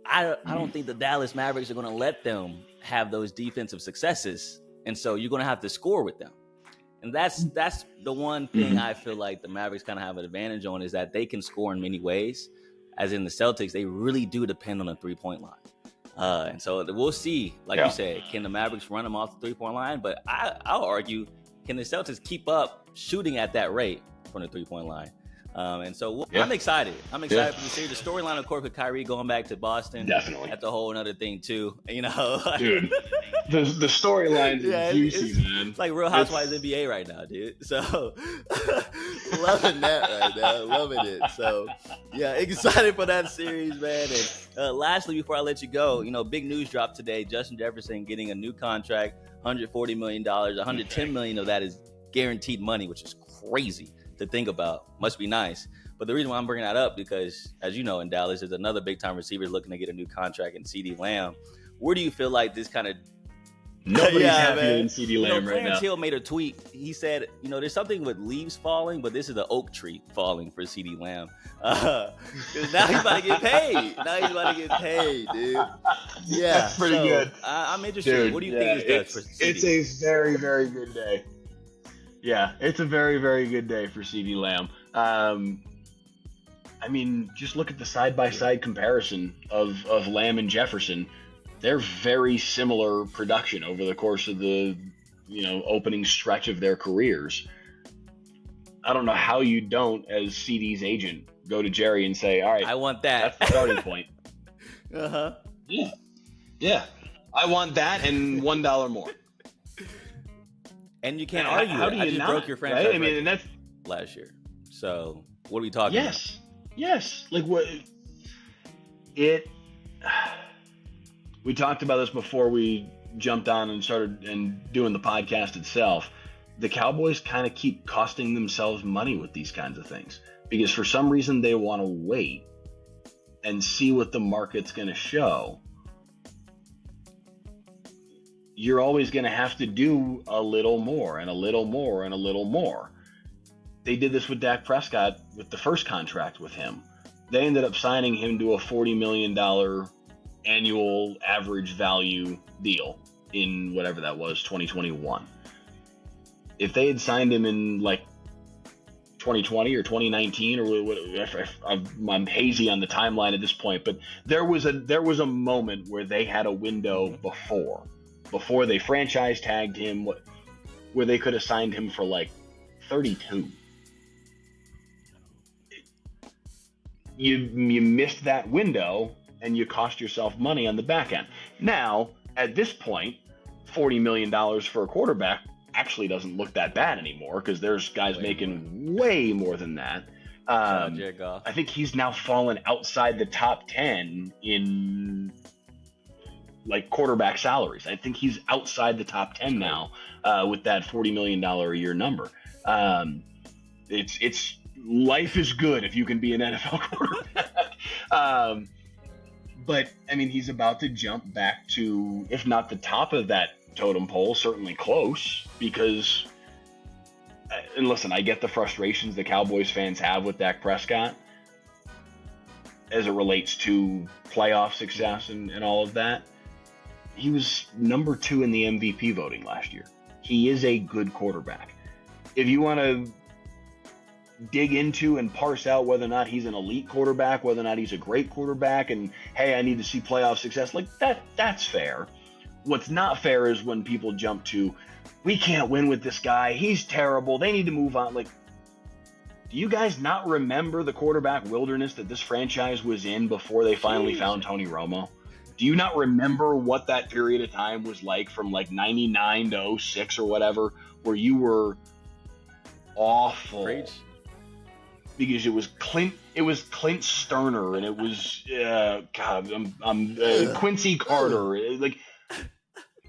I don't think the Dallas Mavericks are going to let them have those defensive successes. And so you're going to have to score with them. And that's the one thing I feel like the Mavericks kind of have an advantage on, is that they can score in many ways. As in the Celtics, they really do depend on a 3-point line. And so we'll see, like you said, can the Mavericks run them off the 3-point line? But I'll argue, can the Celtics keep up shooting at that rate from the 3-point line? And so I'm excited. I'm excited for the series. The storyline, of course, with Kyrie going back to Boston. Definitely. That's a whole other thing, too. Dude, the storyline is juicy, man. It's like Real Housewives NBA right now, dude. So, loving that right now. Loving it. So, yeah, excited for that series, man. And lastly, before I let you go, big news dropped today. Justin Jefferson getting a new contract, $140 million. $110 million of that is guaranteed money, which is crazy to think about. Must be nice. But the reason why I'm bringing that up, because as you know, in Dallas, there's another big time receiver looking to get a new contract in CD Lamb. Where do you feel like this kind of nobody's happier than CD Lamb right now? Clarence Hill made a tweet. He said, there's something with leaves falling, but this is the oak tree falling for CD Lamb. Because now he's about to get paid. Dude. Yeah, that's pretty good. I'm interested. Dude, what do you think this does for CD? It's a very, very good day. Yeah, it's a very, very good day for CD Lamb. I mean, just look at the side-by-side comparison of Lamb and Jefferson. They're very similar production over the course of the, opening stretch of their careers. I don't know how you don't, as CD's agent, go to Jerry and say, all right, I want that. That's the starting point. Uh-huh. Yeah. I want that and $1 more. And you can't argue how it. Do I you just not, broke your franchise right? I mean, and that's last year. So what are we talking about? Yes. Like what? We talked about this before we jumped on and started doing the podcast itself. The Cowboys kind of keep costing themselves money with these kinds of things because for some reason they want to wait and see what the market's going to show. You're always going to have to do a little more and a little more and a little more. They did this with Dak Prescott with the first contract with him. They ended up signing him to a $40 million annual average value deal in whatever that was, 2021. If they had signed him in like 2020 or 2019 or whatever, I'm hazy on the timeline at this point, but there was a moment where they had a window before they franchise tagged him, where they could have signed him for like 32. You missed that window and you cost yourself money on the back end. Now, at this point, $40 million for a quarterback actually doesn't look that bad anymore because there's guys making way more than that. I think he's now fallen outside the top 10 in like quarterback salaries. I think he's outside the top 10 now with that $40 million a year number. It's life is good if you can be an NFL quarterback. But I mean, he's about to jump back to, if not the top of that totem pole, certainly close, because, and listen, I get the frustrations the Cowboys fans have with Dak Prescott as it relates to playoff success and all of that. He was number 2 in the MVP voting last year. He is a good quarterback. If you want to dig into and parse out whether or not he's an elite quarterback, whether or not he's a great quarterback, and hey, I need to see playoff success, like that's fair. What's not fair is when people jump to, we can't win with this guy, he's terrible, they need to move on. Like, do you guys not remember the quarterback wilderness that this franchise was in before they finally found Tony Romo? Do you not remember what that period of time was like from like 99 to 06 or whatever, where you were awful? Preach. because it was Clint Sterner, and it was Quincy Carter, like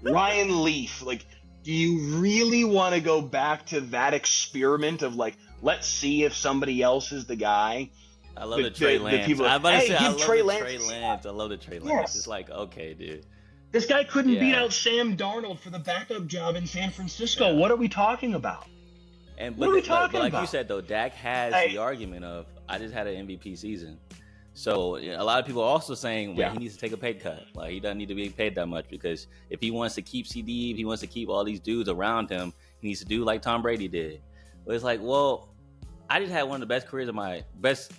Ryan Leaf. Like, do you really want to go back to that experiment of like, let's see if somebody else is the guy? I love the Trey Lance. I love the Trey Lance. I love the Trey Lance. Yes. It's like, okay, dude. This guy couldn't beat out Sam Darnold for the backup job in San Francisco. What are we talking about? What are we talking about? Like you said, though, Dak has the argument of, I just had an MVP season. So a lot of people are also saying, well, he needs to take a pay cut. Like, he doesn't need to be paid that much, because if he wants to keep CD, if he wants to keep all these dudes around him, he needs to do like Tom Brady did. But it's like, well, I just had one of the best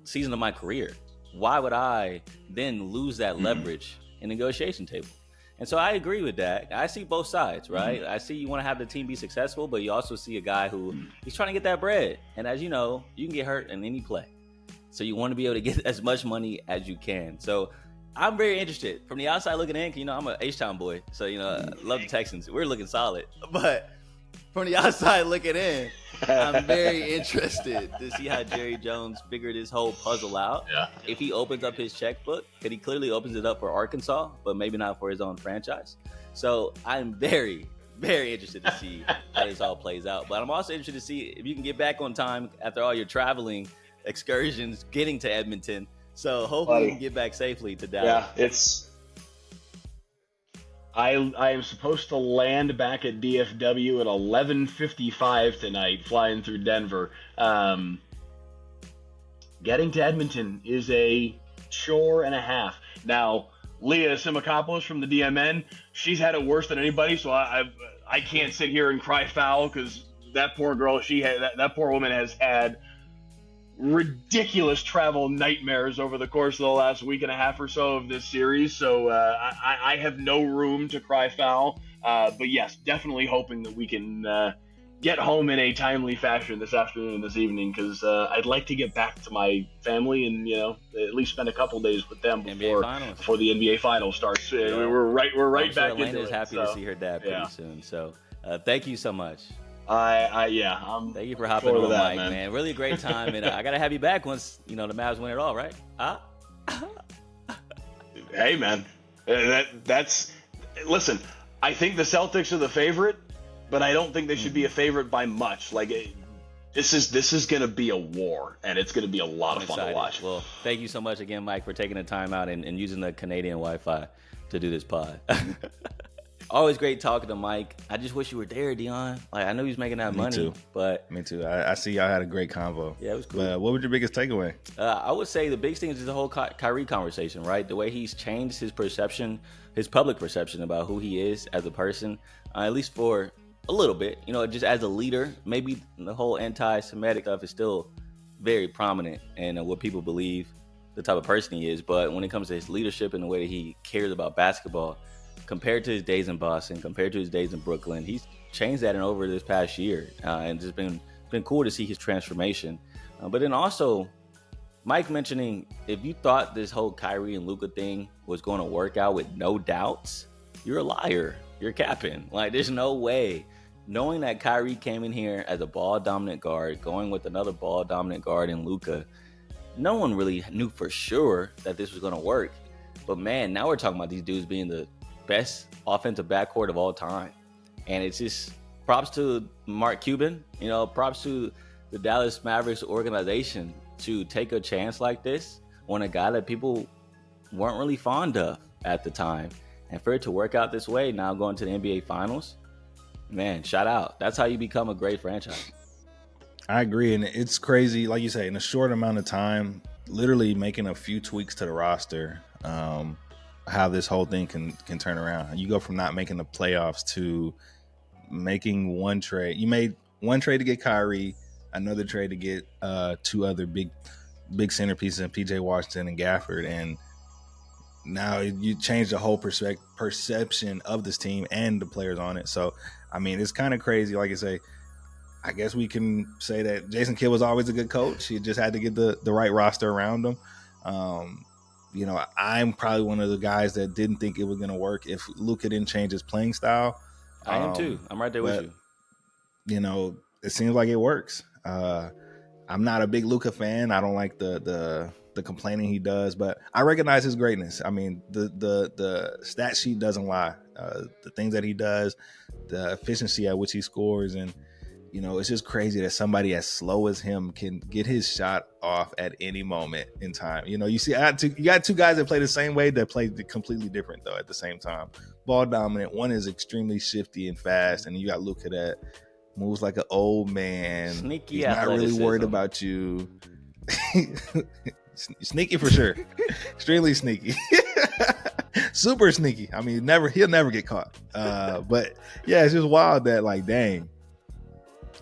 season of my career. Why would I then lose that leverage in the negotiation table? And so I agree with that. I see both sides, right? I see you want to have the team be successful, but you also see a guy who he's trying to get that bread. And as you know, you can get hurt in any play. So you want to be able to get as much money as you can. So I'm very interested. From the outside looking in, you know, I'm an H-Town boy. So, you know, I love the Texans. We're looking solid. But from the outside looking in, I'm very interested to see how Jerry Jones figured this whole puzzle out. Yeah. If he opens up his checkbook, because he clearly opens it up for Arkansas, but maybe not for his own franchise. So I'm very, very interested to see how this all plays out. But I'm also interested to see if you can get back on time after all your traveling excursions getting to Edmonton. So hopefully you can get back safely to Dallas. Yeah, I am supposed to land back at DFW at 11:55 tonight, flying through Denver. Getting to Edmonton is a chore and a half. Now, Leah Simakopoulos from the DMN, she's had it worse than anybody, so I can't sit here and cry foul, because that poor girl, that poor woman has had ridiculous travel nightmares over the course of the last week and a half or so of this series. So I have no room to cry foul. But yes, definitely hoping that we can get home in a timely fashion this afternoon and this evening, because I'd like to get back to my family and, you know, at least spend a couple days with them before the NBA Finals starts. Yeah. We're right back into it. Elena's happy to see her dad pretty soon. So thank you so much. Thank you for hopping on, Mike, man. Really a great time, and I gotta have you back once the Mavs win it all, right? Hey, man, that's listen. I think the Celtics are the favorite, but I don't think they should be a favorite by much. Like, this is gonna be a war, and it's gonna be a lot of fun to watch. Well, thank you so much again, Mike, for taking the time out and using the Canadian Wi-Fi to do this pod. Always great talking to Mike. I just wish you were there, Dion. Like, I know he was making that money. Too. But me too. I see y'all had a great convo. Yeah, it was cool. But what was your biggest takeaway? I would say the biggest thing is the whole Kyrie conversation, right? The way he's changed his perception, his public perception about who he is as a person, at least for a little bit. You know, just as a leader. Maybe the whole anti-Semitic stuff is still very prominent in what people believe the type of person he is. But when it comes to his leadership and the way that he cares about basketball, compared to his days in Boston, compared to his days in Brooklyn, he's changed that in over this past year, and it's been cool to see his transformation. But then also, Mike mentioning, if you thought this whole Kyrie and Luka thing was going to work out with no doubts, you're a liar. You're capping. Like, there's no way. Knowing that Kyrie came in here as a ball-dominant guard, going with another ball-dominant guard in Luka, no one really knew for sure that this was going to work. But man, now we're talking about these dudes being the best offensive backcourt of all time. And it's just props to Mark Cuban, props to the Dallas Mavericks organization to take a chance like this on a guy that people weren't really fond of at the time. And for it to work out this way, now going to the NBA Finals, man, shout out. That's how you become a great franchise. I agree. And it's crazy, like you say, in a short amount of time, literally making a few tweaks to the roster, how this whole thing can turn around. You go from not making the playoffs to making one trade. You made one trade to get Kyrie, another trade to get two other big centerpieces in PJ Washington and Gafford, and now you change the whole perception of this team and the players on it. So, I mean, it's kind of crazy. Like I say, I guess we can say that Jason Kidd was always a good coach. He just had to get the right roster around him. I'm probably one of the guys that didn't think it was going to work if Luka didn't change his playing style. I am too. I'm right there with you. It seems like it works. I I'm not a big Luka fan. I don't like the complaining he does, but I recognize his greatness. I mean, the stat sheet doesn't lie. The things that he does, the efficiency at which he scores, and it's just crazy that somebody as slow as him can get his shot off at any moment in time. You got two guys that play the same way that play completely different though at the same time. Ball dominant. One is extremely shifty and fast, and you got Luka that moves like an old man. Sneaky. He's not really worried about you. Sneaky for sure. Extremely sneaky. Super sneaky. I mean, he'll never get caught. But yeah, it's just wild that like, dang,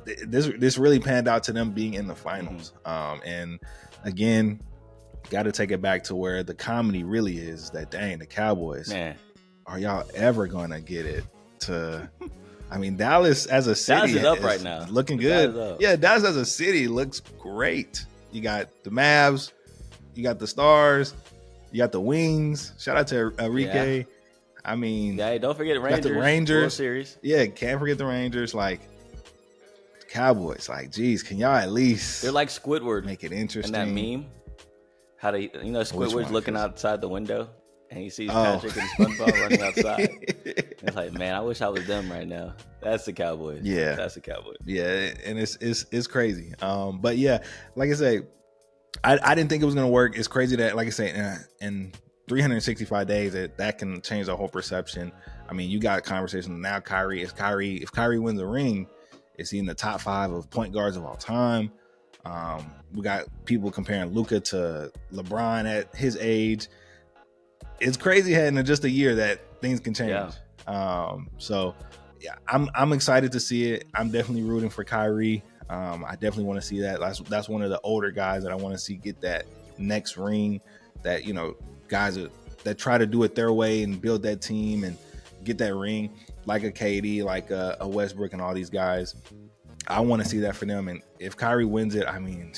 this really panned out to them being in the finals. And again, got to take it back to where the comedy really is. That dang, the Cowboys, man, are y'all ever gonna get it to? I mean, Dallas as a city Dallas is up right now, looking good. Yeah, Dallas as a city looks great. You got the Mavs, you got the Stars, you got the Wings. Shout out to Enrique. Yeah. I mean, yeah, don't forget Rangers. Got the Rangers World Series. Yeah, can't forget the Rangers. Like Cowboys, like, geez, can y'all at least? They're like Squidward. Make it interesting. And that meme, how they, Squidward's looking outside the window and he sees Patrick and SpongeBob running outside. It's like, man, I wish I was them right now. That's the Cowboys. Yeah, that's the Cowboys. Yeah, and it's crazy. But yeah, like I say, I didn't think it was gonna work. It's crazy that, like I say, in 365 days, that can change the whole perception. I mean, you got conversation now. If Kyrie wins a ring, is he in the top 5 of point guards of all time? We got people comparing Luka to LeBron at his age. It's crazy heading in just a year that things can change. Yeah. So yeah, I'm excited to see it. I'm definitely rooting for Kyrie. I definitely want to see that. That's one of the older guys that I want to see get that next ring. That guys that try to do it their way and build that team and get that ring, like a KD, like a Westbrook, and all these guys. I want to see that for them. And if Kyrie wins it, I mean,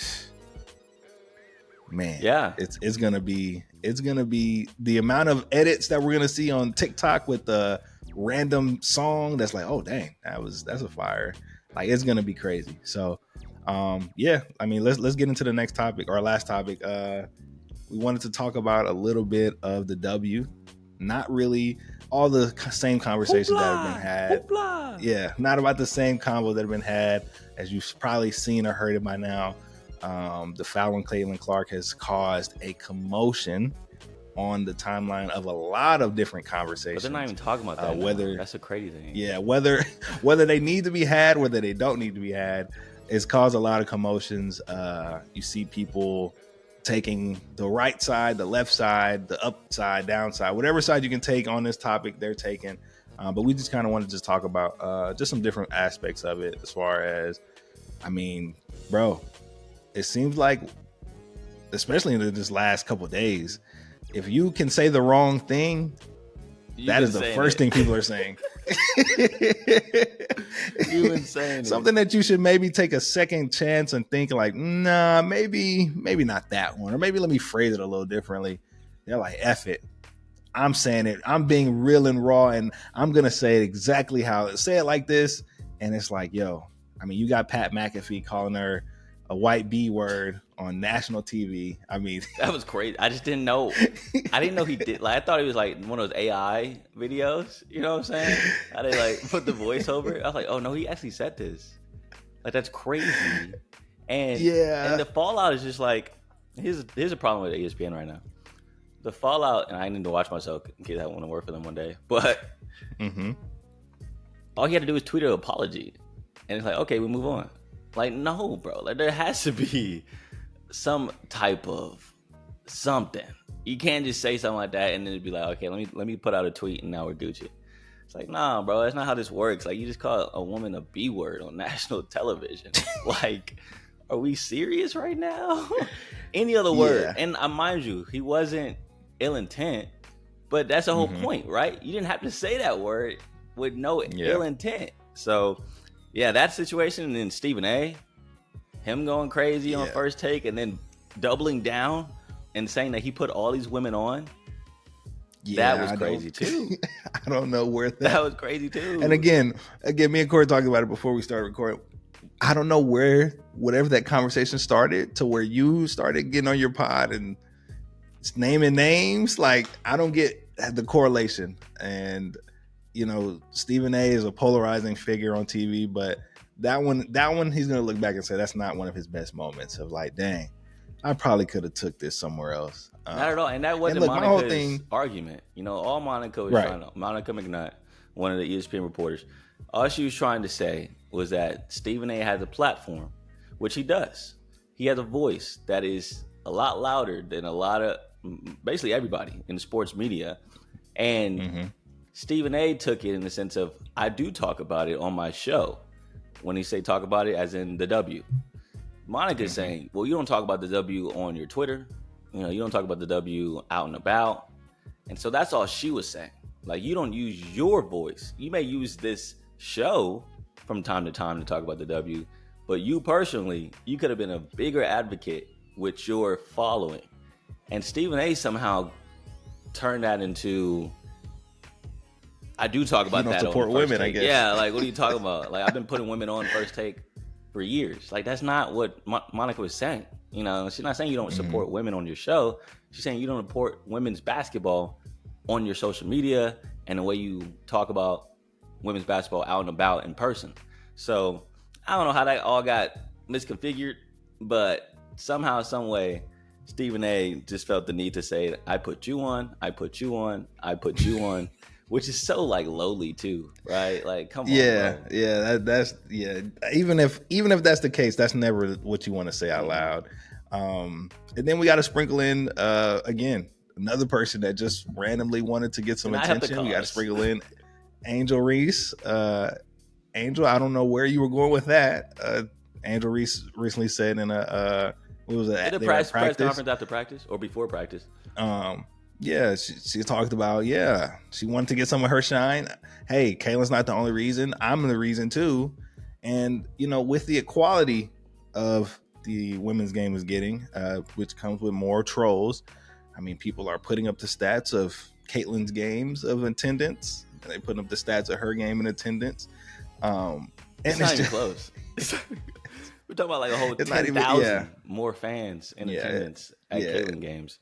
man, yeah, it's gonna be the amount of edits that we're gonna see on TikTok with the random song that's like, oh dang, that's a fire. Like, it's gonna be crazy. So yeah, I mean, let's get into the next topic, our last topic. We wanted to talk about a little bit of the W. Not really all the same conversations that have been had. Hoopla. Yeah, not about the same combos that have been had, as you've probably seen or heard it by now. The foul on Caitlin Clark has caused a commotion on the timeline of a lot of different conversations. But they're not even talking about that. Whether that's a crazy thing. Yeah, whether they need to be had, whether they don't need to be had, it's caused a lot of commotions. You see people taking the right side, the left side, the upside, downside, whatever side you can take on this topic, they're taking. But we just kind of wanted to just talk about just some different aspects of it, as far as, I mean, bro, it seems like, especially in this last couple of days, if you can say the wrong thing, that is the first thing people are saying. You insane. Something that you should maybe take a second chance and think like, nah, maybe not that one, or maybe let me phrase it a little differently. They're like, F it. I'm saying it. I'm being real and raw, and I'm gonna say it exactly how say it like this. And it's like, yo, I mean, you got Pat McAfee calling her a white B word on national TV. I mean, that was crazy. I just didn't know. I didn't know he did. Like, I thought he was like one of those AI videos. You know what I'm saying? How they like put the voice over it. I was like, oh no, he actually said this. Like, that's crazy. And yeah, and the fallout is just like, here's a problem with ESPN right now. The fallout, and I need to watch myself in case I want to work for them one day. But all he had to do was tweet an apology, and it's like, okay, we move on. Like, no, bro. Like, there has to be some type of something. You can't just say something like that and then it'd be like, okay, let me put out a tweet and now we're Gucci. It's like, nah, bro, that's not how this works. Like, you just call a woman a B word on national television. Like, are we serious right now? Any other word. And mind you, he wasn't ill intent, but that's the whole point, right? You didn't have to say that word with no ill intent. So yeah, that situation. And then Stephen A, him going crazy on First Take and then doubling down and saying that he put all these women on. Yeah, that was crazy too. I don't know where that was crazy too. And again, me and Corey talked about it before we started recording. I don't know where whatever that conversation started to where you started getting on your pod and naming names. Like, I don't get the correlation. And Stephen A is a polarizing figure on TV, but that one he's gonna look back and say that's not one of his best moments of like, dang, I probably could have took this somewhere else. Not at all. And that wasn't Monica's argument. All Monica was trying to, Monica McNutt, one of the ESPN reporters, all she was trying to say was that Stephen A has a platform, which he does. He has a voice that is a lot louder than a lot of basically everybody in the sports media. And Stephen A took it in the sense of, I do talk about it on my show. When he say talk about it, as in the W. Monica's saying, well, you don't talk about the W on your Twitter. You don't talk about the W out and about. And so that's all she was saying. Like, you don't use your voice. You may use this show from time to time to talk about the W, but you personally, you could have been a bigger advocate with your following. And Stephen A somehow turned that into, I do talk about that. Support women, I guess. Yeah, like, what are you talking about? Like, I've been putting women on First Take for years. Like, that's not what Monica was saying. She's not saying you don't support women on your show. She's saying you don't support women's basketball on your social media and the way you talk about women's basketball out and about in person. So I don't know how that all got misconfigured, but somehow, some way, Stephen A just felt the need to say, I put you on, I put you on, I put you on, which is so like lowly too, right? Like, come on. Yeah, that's even if that's the case, that's never what you want to say out loud. And then we got to sprinkle in again another person that just randomly wanted to get some attention. We got to sprinkle in Angel Reese. Angel, I don't know where you were going with that. Angel Reese recently said in a what was it? Did a press conference after practice or before practice? Yeah, she talked about, she wanted to get some of her shine. Hey, Kaylin's not the only reason. I'm the reason too. And, with the equality of the women's game is getting, which comes with more trolls. I mean, people are putting up the stats of Caitlin's games of attendance. And they're putting up the stats of her game in attendance. And it's not even close. We're talking about like a whole 10,000 more fans in attendance at Caitlin games.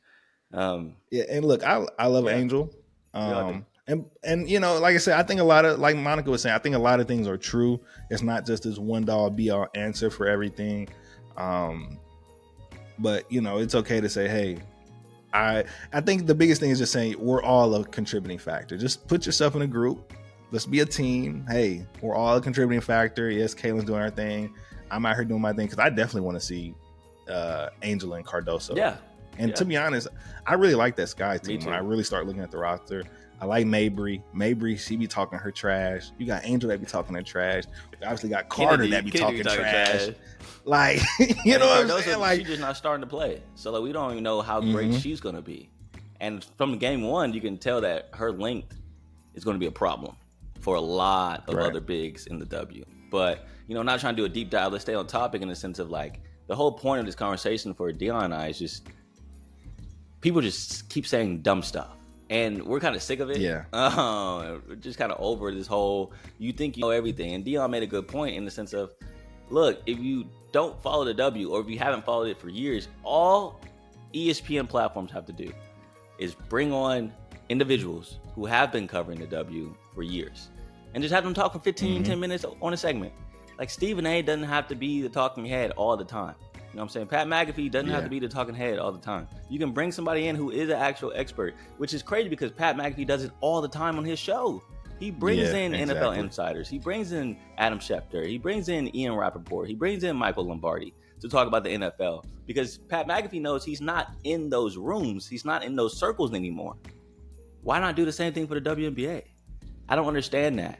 And look, I love Angel. And like I said, I think a lot of, like Monica was saying, I think a lot of things are true. It's not just this one all be all answer for everything. But it's okay to say, hey, I think the biggest thing is just saying we're all a contributing factor. Just put yourself in a group. Let's be a team. Hey, we're all a contributing factor. Yes, Kaylin's doing her thing. I'm out here doing my thing because I definitely want to see Angela and Cardoso. Yeah. And to be honest, I really like that Sky team. When I really start looking at the roster, I like Mabry. Mabry, she be talking her trash. You got Angel that be talking her trash. We obviously got Carter that be talking trash. Like, you know what I'm saying? Like, she's just not starting to play. So like, we don't even know how great she's going to be. And from game one, you can tell that her length is going to be a problem for a lot of other bigs in the W. But, not trying to do a deep dive. Let's stay on topic in the sense of like, the whole point of this conversation for Dion and I is just, people just keep saying dumb stuff. And we're kind of sick of it. Yeah. We're just kind of over this whole, you think you know everything. And Dion made a good point in the sense of, look, if you don't follow the W or if you haven't followed it for years, all ESPN platforms have to do is bring on individuals who have been covering the W for years and just have them talk for 10 minutes on a segment. Like, Stephen A doesn't have to be the talking head all the time. You know what I'm saying? Pat McAfee doesn't have to be the talking head all the time. You can bring somebody in who is an actual expert, which is crazy because Pat McAfee does it all the time on his show. He brings in NFL insiders. He brings in Adam Schefter. He brings in Ian Rappaport. He brings in Michael Lombardi to talk about the NFL because Pat McAfee knows he's not in those rooms. He's not in those circles anymore. Why not do the same thing for the WNBA? I don't understand that.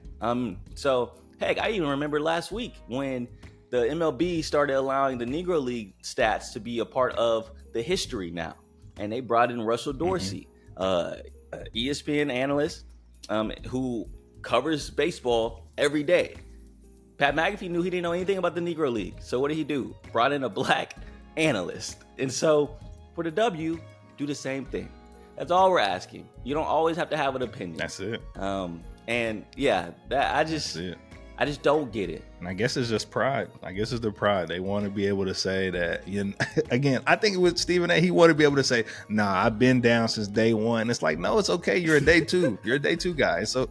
So, heck, I even remember last week when the MLB started allowing the Negro League stats to be a part of the history now. And they brought in Russell Dorsey, ESPN analyst who covers baseball every day. Pat McAfee knew he didn't know anything about the Negro League. So what did he do? Brought in a black analyst. And so for the W, do the same thing. That's all we're asking. You don't always have to have an opinion. That's it. And yeah, that I just don't get it. And I guess it's just pride. I guess it's their pride. They want to be able to say that, again, I think with Stephen A, he wanted to be able to say, nah, I've been down since day one. It's like, no, it's okay. You're a day two. You're a day two guy. So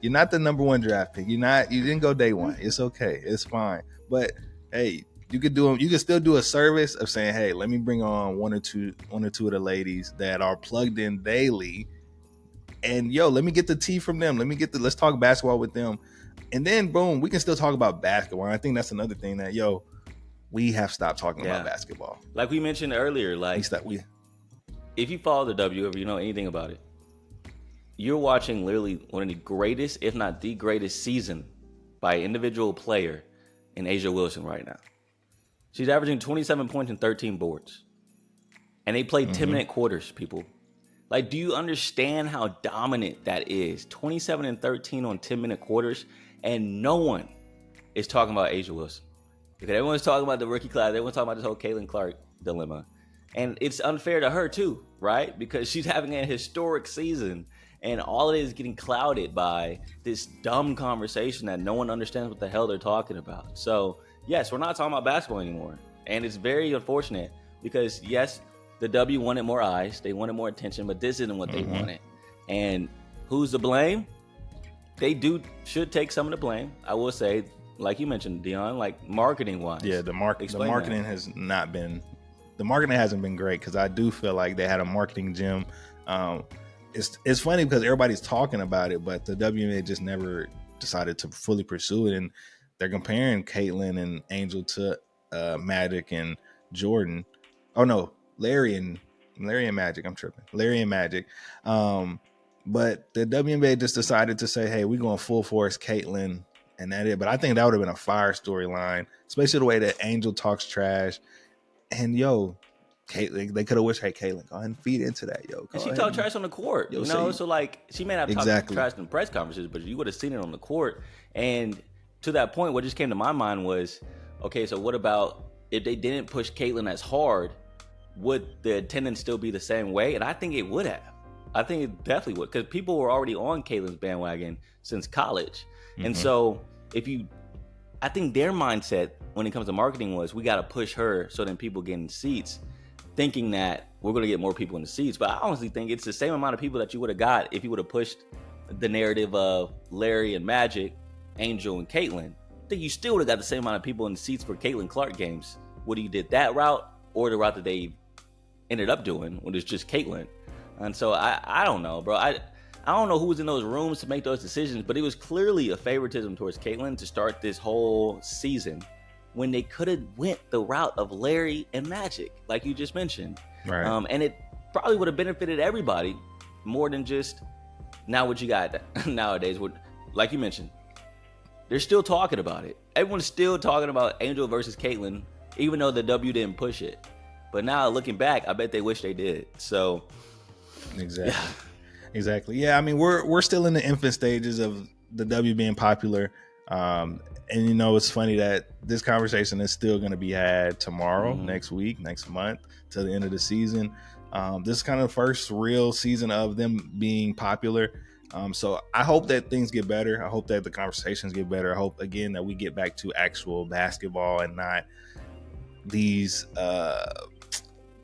you're not the number one draft pick. You didn't go day one. It's okay. It's fine. But hey, you could still do a service of saying, hey, let me bring on one or two of the ladies that are plugged in daily. And let me get the tea from them. Let's talk basketball with them. And then, boom, we can still talk about basketball. And I think that's another thing that, we have stopped talking about basketball. Like we mentioned earlier, if you follow the W, if you know anything about it, you're watching literally one of the greatest, if not the greatest season by an individual player in A'ja Wilson right now. She's averaging 27 points and 13 boards. And they play 10-minute quarters, people. Like, do you understand how dominant that is? 27 and 13 on 10-minute quarters. And no one is talking about A'ja Wilson. Because everyone's talking about the rookie class. Everyone's talking about this whole Caitlin Clark dilemma. And it's unfair to her too, right? Because she's having a historic season. And all it is getting clouded by this dumb conversation that no one understands what the hell they're talking about. So, yes, we're not talking about basketball anymore. And it's very unfortunate because, yes, the W wanted more eyes. They wanted more attention, but this isn't what they wanted. And who's to blame? They should take some of the blame. I will say, like you mentioned, Dion, like marketing-wise. Yeah, the marketing hasn't been great because I do feel like they had a marketing gem. It's funny because everybody's talking about it, but the WNBA just never decided to fully pursue it. And they're comparing Caitlin and Angel to Magic and Jordan. Oh, no, Larry and Magic. I'm tripping. Larry and Magic. But the WNBA just decided to say, hey, we're going full force Caitlin and that it. But I think that would have been a fire storyline, especially the way that Angel talks trash. And Caitlin, they could have wished, hey, Caitlin, go ahead and feed into that, And she talked trash on the court, so like she may not have talked trash in press conferences, but you would have seen it on the court. And to that point, what just came to my mind was, okay, so what about if they didn't push Caitlin as hard? Would the attendance still be the same way? And I think it would have. I think it definitely would, because people were already on Caitlin's bandwagon since college. And so I think their mindset when it comes to marketing was, we got to push her so then people get in seats, thinking that we're going to get more people in the seats. But I honestly think it's the same amount of people that you would have got if you would have pushed the narrative of Larry and Magic, Angel and Caitlin. I think you still would have got the same amount of people in the seats for Caitlin Clark games, whether you did that route or the route that they ended up doing, when it's just Caitlin. And so I don't know, bro. I don't know who was in those rooms to make those decisions, but it was clearly a favoritism towards Caitlin to start this whole season when they could have went the route of Larry and Magic, like you just mentioned. Right. And it probably would have benefited everybody more than just now what you got nowadays. Like you mentioned, they're still talking about it. Everyone's still talking about Angel versus Caitlin, even though the W didn't push it. But now looking back, I bet they wish they did. So Exactly. Yeah, I mean, we're still in the infant stages of the W being popular. And it's funny that this conversation is still going to be had tomorrow, next week, next month, till the end of the season. This is kind of the first real season of them being popular. So I hope that things get better. I hope that the conversations get better. I hope, again, that we get back to actual basketball and not these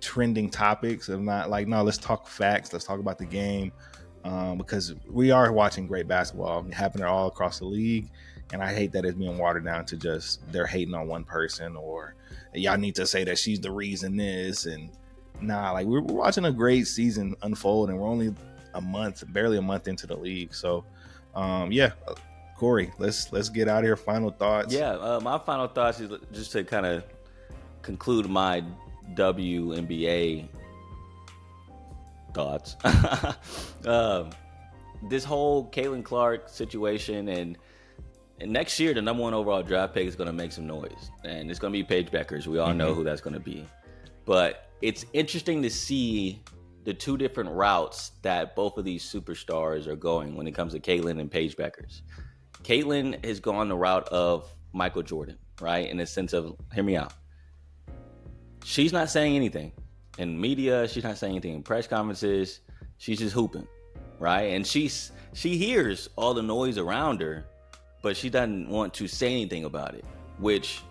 trending topics of not like, no, let's talk facts. Let's talk about the game. Because we are watching great basketball happening all across the league. And I hate that it's being watered down to just they're hating on one person or y'all need to say that she's the reason this. And like we're watching a great season unfold and we're only barely a month into the league. So, Corey, let's get out of here. Final thoughts. Yeah, my final thoughts is just to kind of conclude my WNBA thoughts. This whole Caitlin Clark situation and next year the number one overall draft pick is going to make some noise, and it's going to be Paige Beckers. We all know who that's going to be, but it's interesting to see the two different routes that both of these superstars are going when it comes to Caitlin and Paige Beckers. Caitlin has gone the route of Michael Jordan, right? In the sense of, hear me out, she's not saying anything in media. She's not saying anything in press conferences. She's just hooping, right? And she hears all the noise around her, but she doesn't want to say anything about it, which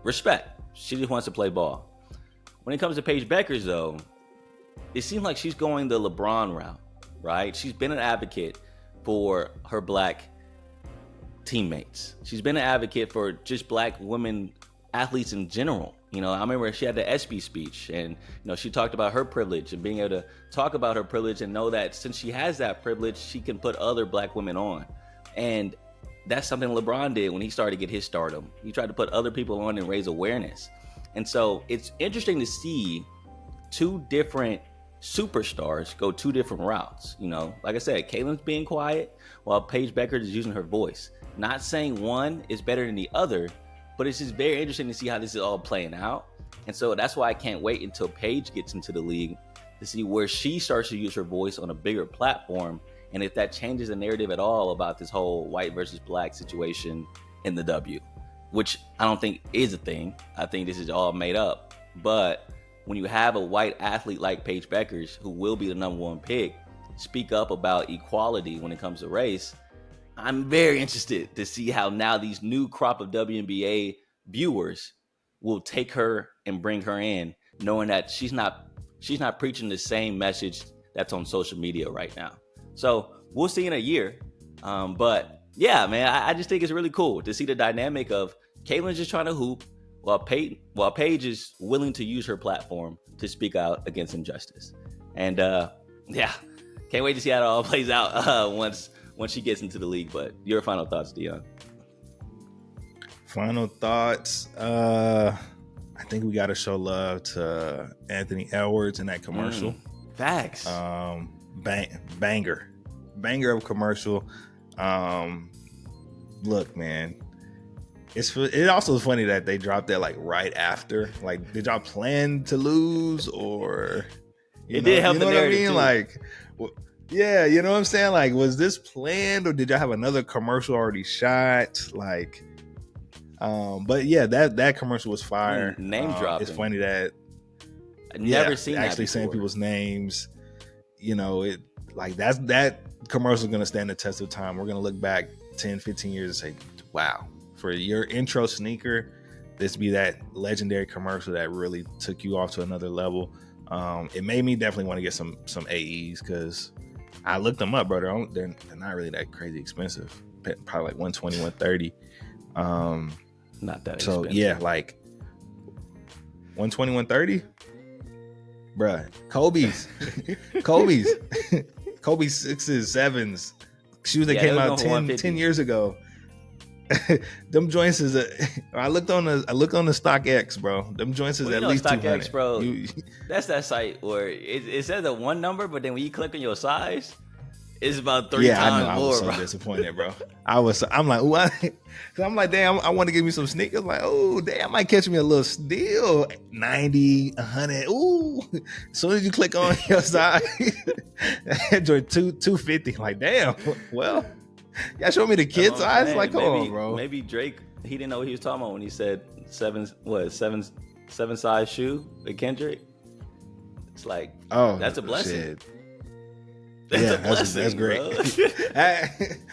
respect. She just wants to play ball. When it comes to Paige Beckers, though, it seems like she's going the LeBron route, right? She's been an advocate for her black teammates. She's been an advocate for just black women athletes in general. I remember she had the ESPY speech, and she talked about her privilege and being able to talk about her privilege and know that since she has that privilege, she can put other black women on. And that's something LeBron did when he started to get his stardom. He tried to put other people on and raise awareness. And so it's interesting to see two different superstars go two different routes. Like I said, Caitlin's being quiet while Paige Beckers is using her voice. Not saying one is better than the other, but it's just very interesting to see how this is all playing out. And so that's why I can't wait until Paige gets into the league to see where she starts to use her voice on a bigger platform, and if that changes the narrative at all about this whole white versus black situation in the W, which I don't think is a thing. I think this is all made up. But when you have a white athlete like Paige Beckers, who will be the #1 pick, speak up about equality when it comes to race, I'm very interested to see how now these new crop of WNBA viewers will take her and bring her in, knowing that she's not preaching the same message that's on social media right now. So we'll see in a year. But yeah, man, I just think it's really cool to see the dynamic of Caitlin's just trying to hoop while Paige is willing to use her platform to speak out against injustice. And yeah, can't wait to see how it all plays out once she gets into the league. But your final thoughts, Dion? Final thoughts. I think we got to show love to Anthony Edwards in that commercial. Facts. Banger of commercial. Look, man, it also is funny that they dropped that like right after. Like, did y'all plan to lose, or it did help the narrative too. Like, yeah, you know what I'm saying? Like, was this planned, or did y'all have another commercial already shot? Like, but yeah, that commercial was fire. Name dropping. It's funny that I've never seen that actually before. saying people's names. It like that commercial is gonna stand the test of time. We're gonna look back 10, 15 years and say, wow, for your intro sneaker, this be that legendary commercial that really took you off to another level. It made me definitely want to get some AEs, because I looked them up, bro. They're not really that crazy expensive. Probably like $120, $130. Not that so expensive. Yeah, like $120, $130. Bruh, Kobe's, Kobe's 6s, 7s, shoes that came out 10 years ago. Them joints is I looked on the StockX, bro. Them joints is at least StockX, 200. bro. That's that site where it says a one number, but then when you click on your size, it's about 3 times more. I was so disappointed, bro. I'm like, what? I'm like, damn, I want to give me some sneakers. I'm like, oh, damn, might catch me a little steal. 90, 100. Ooh. As soon as you click on your size, enjoy 250. Like, damn. Well, y'all show me the kid size. Man, like, come on, bro. Maybe Drake, he didn't know what he was talking about when he said seven size shoe with Kendrick. It's like, oh, that's a blessing. Shit. That's great.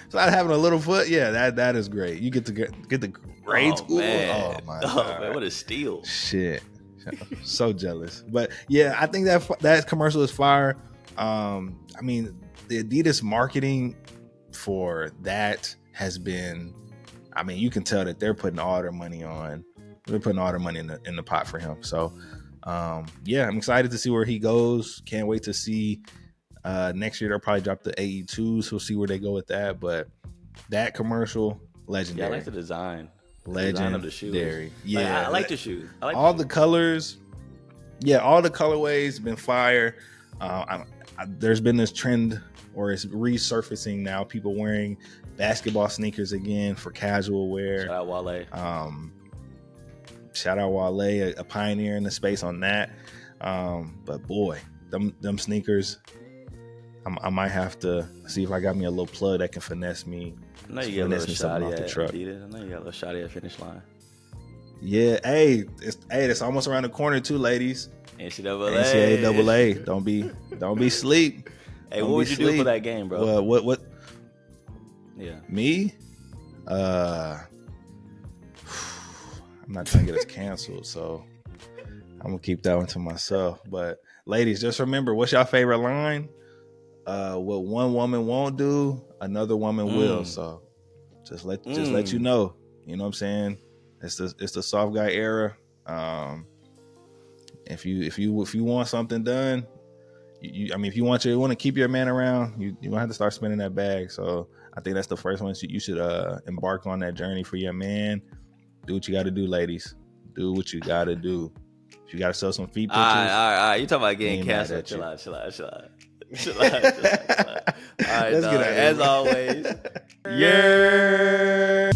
So having a little foot, yeah, that is great. You get to get the grade school. Man. Oh my god, man, what a steal! Shit, so jealous. But yeah, I think that commercial is fire. I mean, the Adidas marketing for that has been. I mean, you can tell that they're putting all their money on. They're putting all their money in the pot for him. So, yeah, I'm excited to see where he goes. Can't wait to see. Next year they'll probably drop the AE2s. We'll see where they go with that. But that commercial, legendary. Yeah, I like the design. Legendary. Design of the shoes. Yeah, I like the shoes. I like all the colors. Yeah, all the colorways been fire. There's been this trend, or it's resurfacing now. People wearing basketball sneakers again for casual wear. Shout out Wale. Shout out Wale, a pioneer in the space on that. But boy, them sneakers. I might have to see if I got me a little plug that can finesse me. I know you got a little shotty at Adidas. I know you got a little shotty at Finish Line. Yeah, it's almost around the corner too, ladies. NCAA. Don't be sleep. Hey, what would you do for that game, bro? What? Yeah. Me? I'm not trying to get us canceled, so I'm gonna keep that one to myself. But ladies, just remember, what's your favorite line? What one woman won't do, another woman will. So just let you know. You know what I'm saying? It's the soft guy era. If you want something done, if you want to keep your man around, you gonna have to start spending that bag. So I think that's the first one you should embark on that journey for your man. Do what you got to do, ladies. Do what you got to do. If you got to sell some feet pictures. All right. You talking about getting canceled? Chill out. All right, Let's dog, get out as always. Yeah.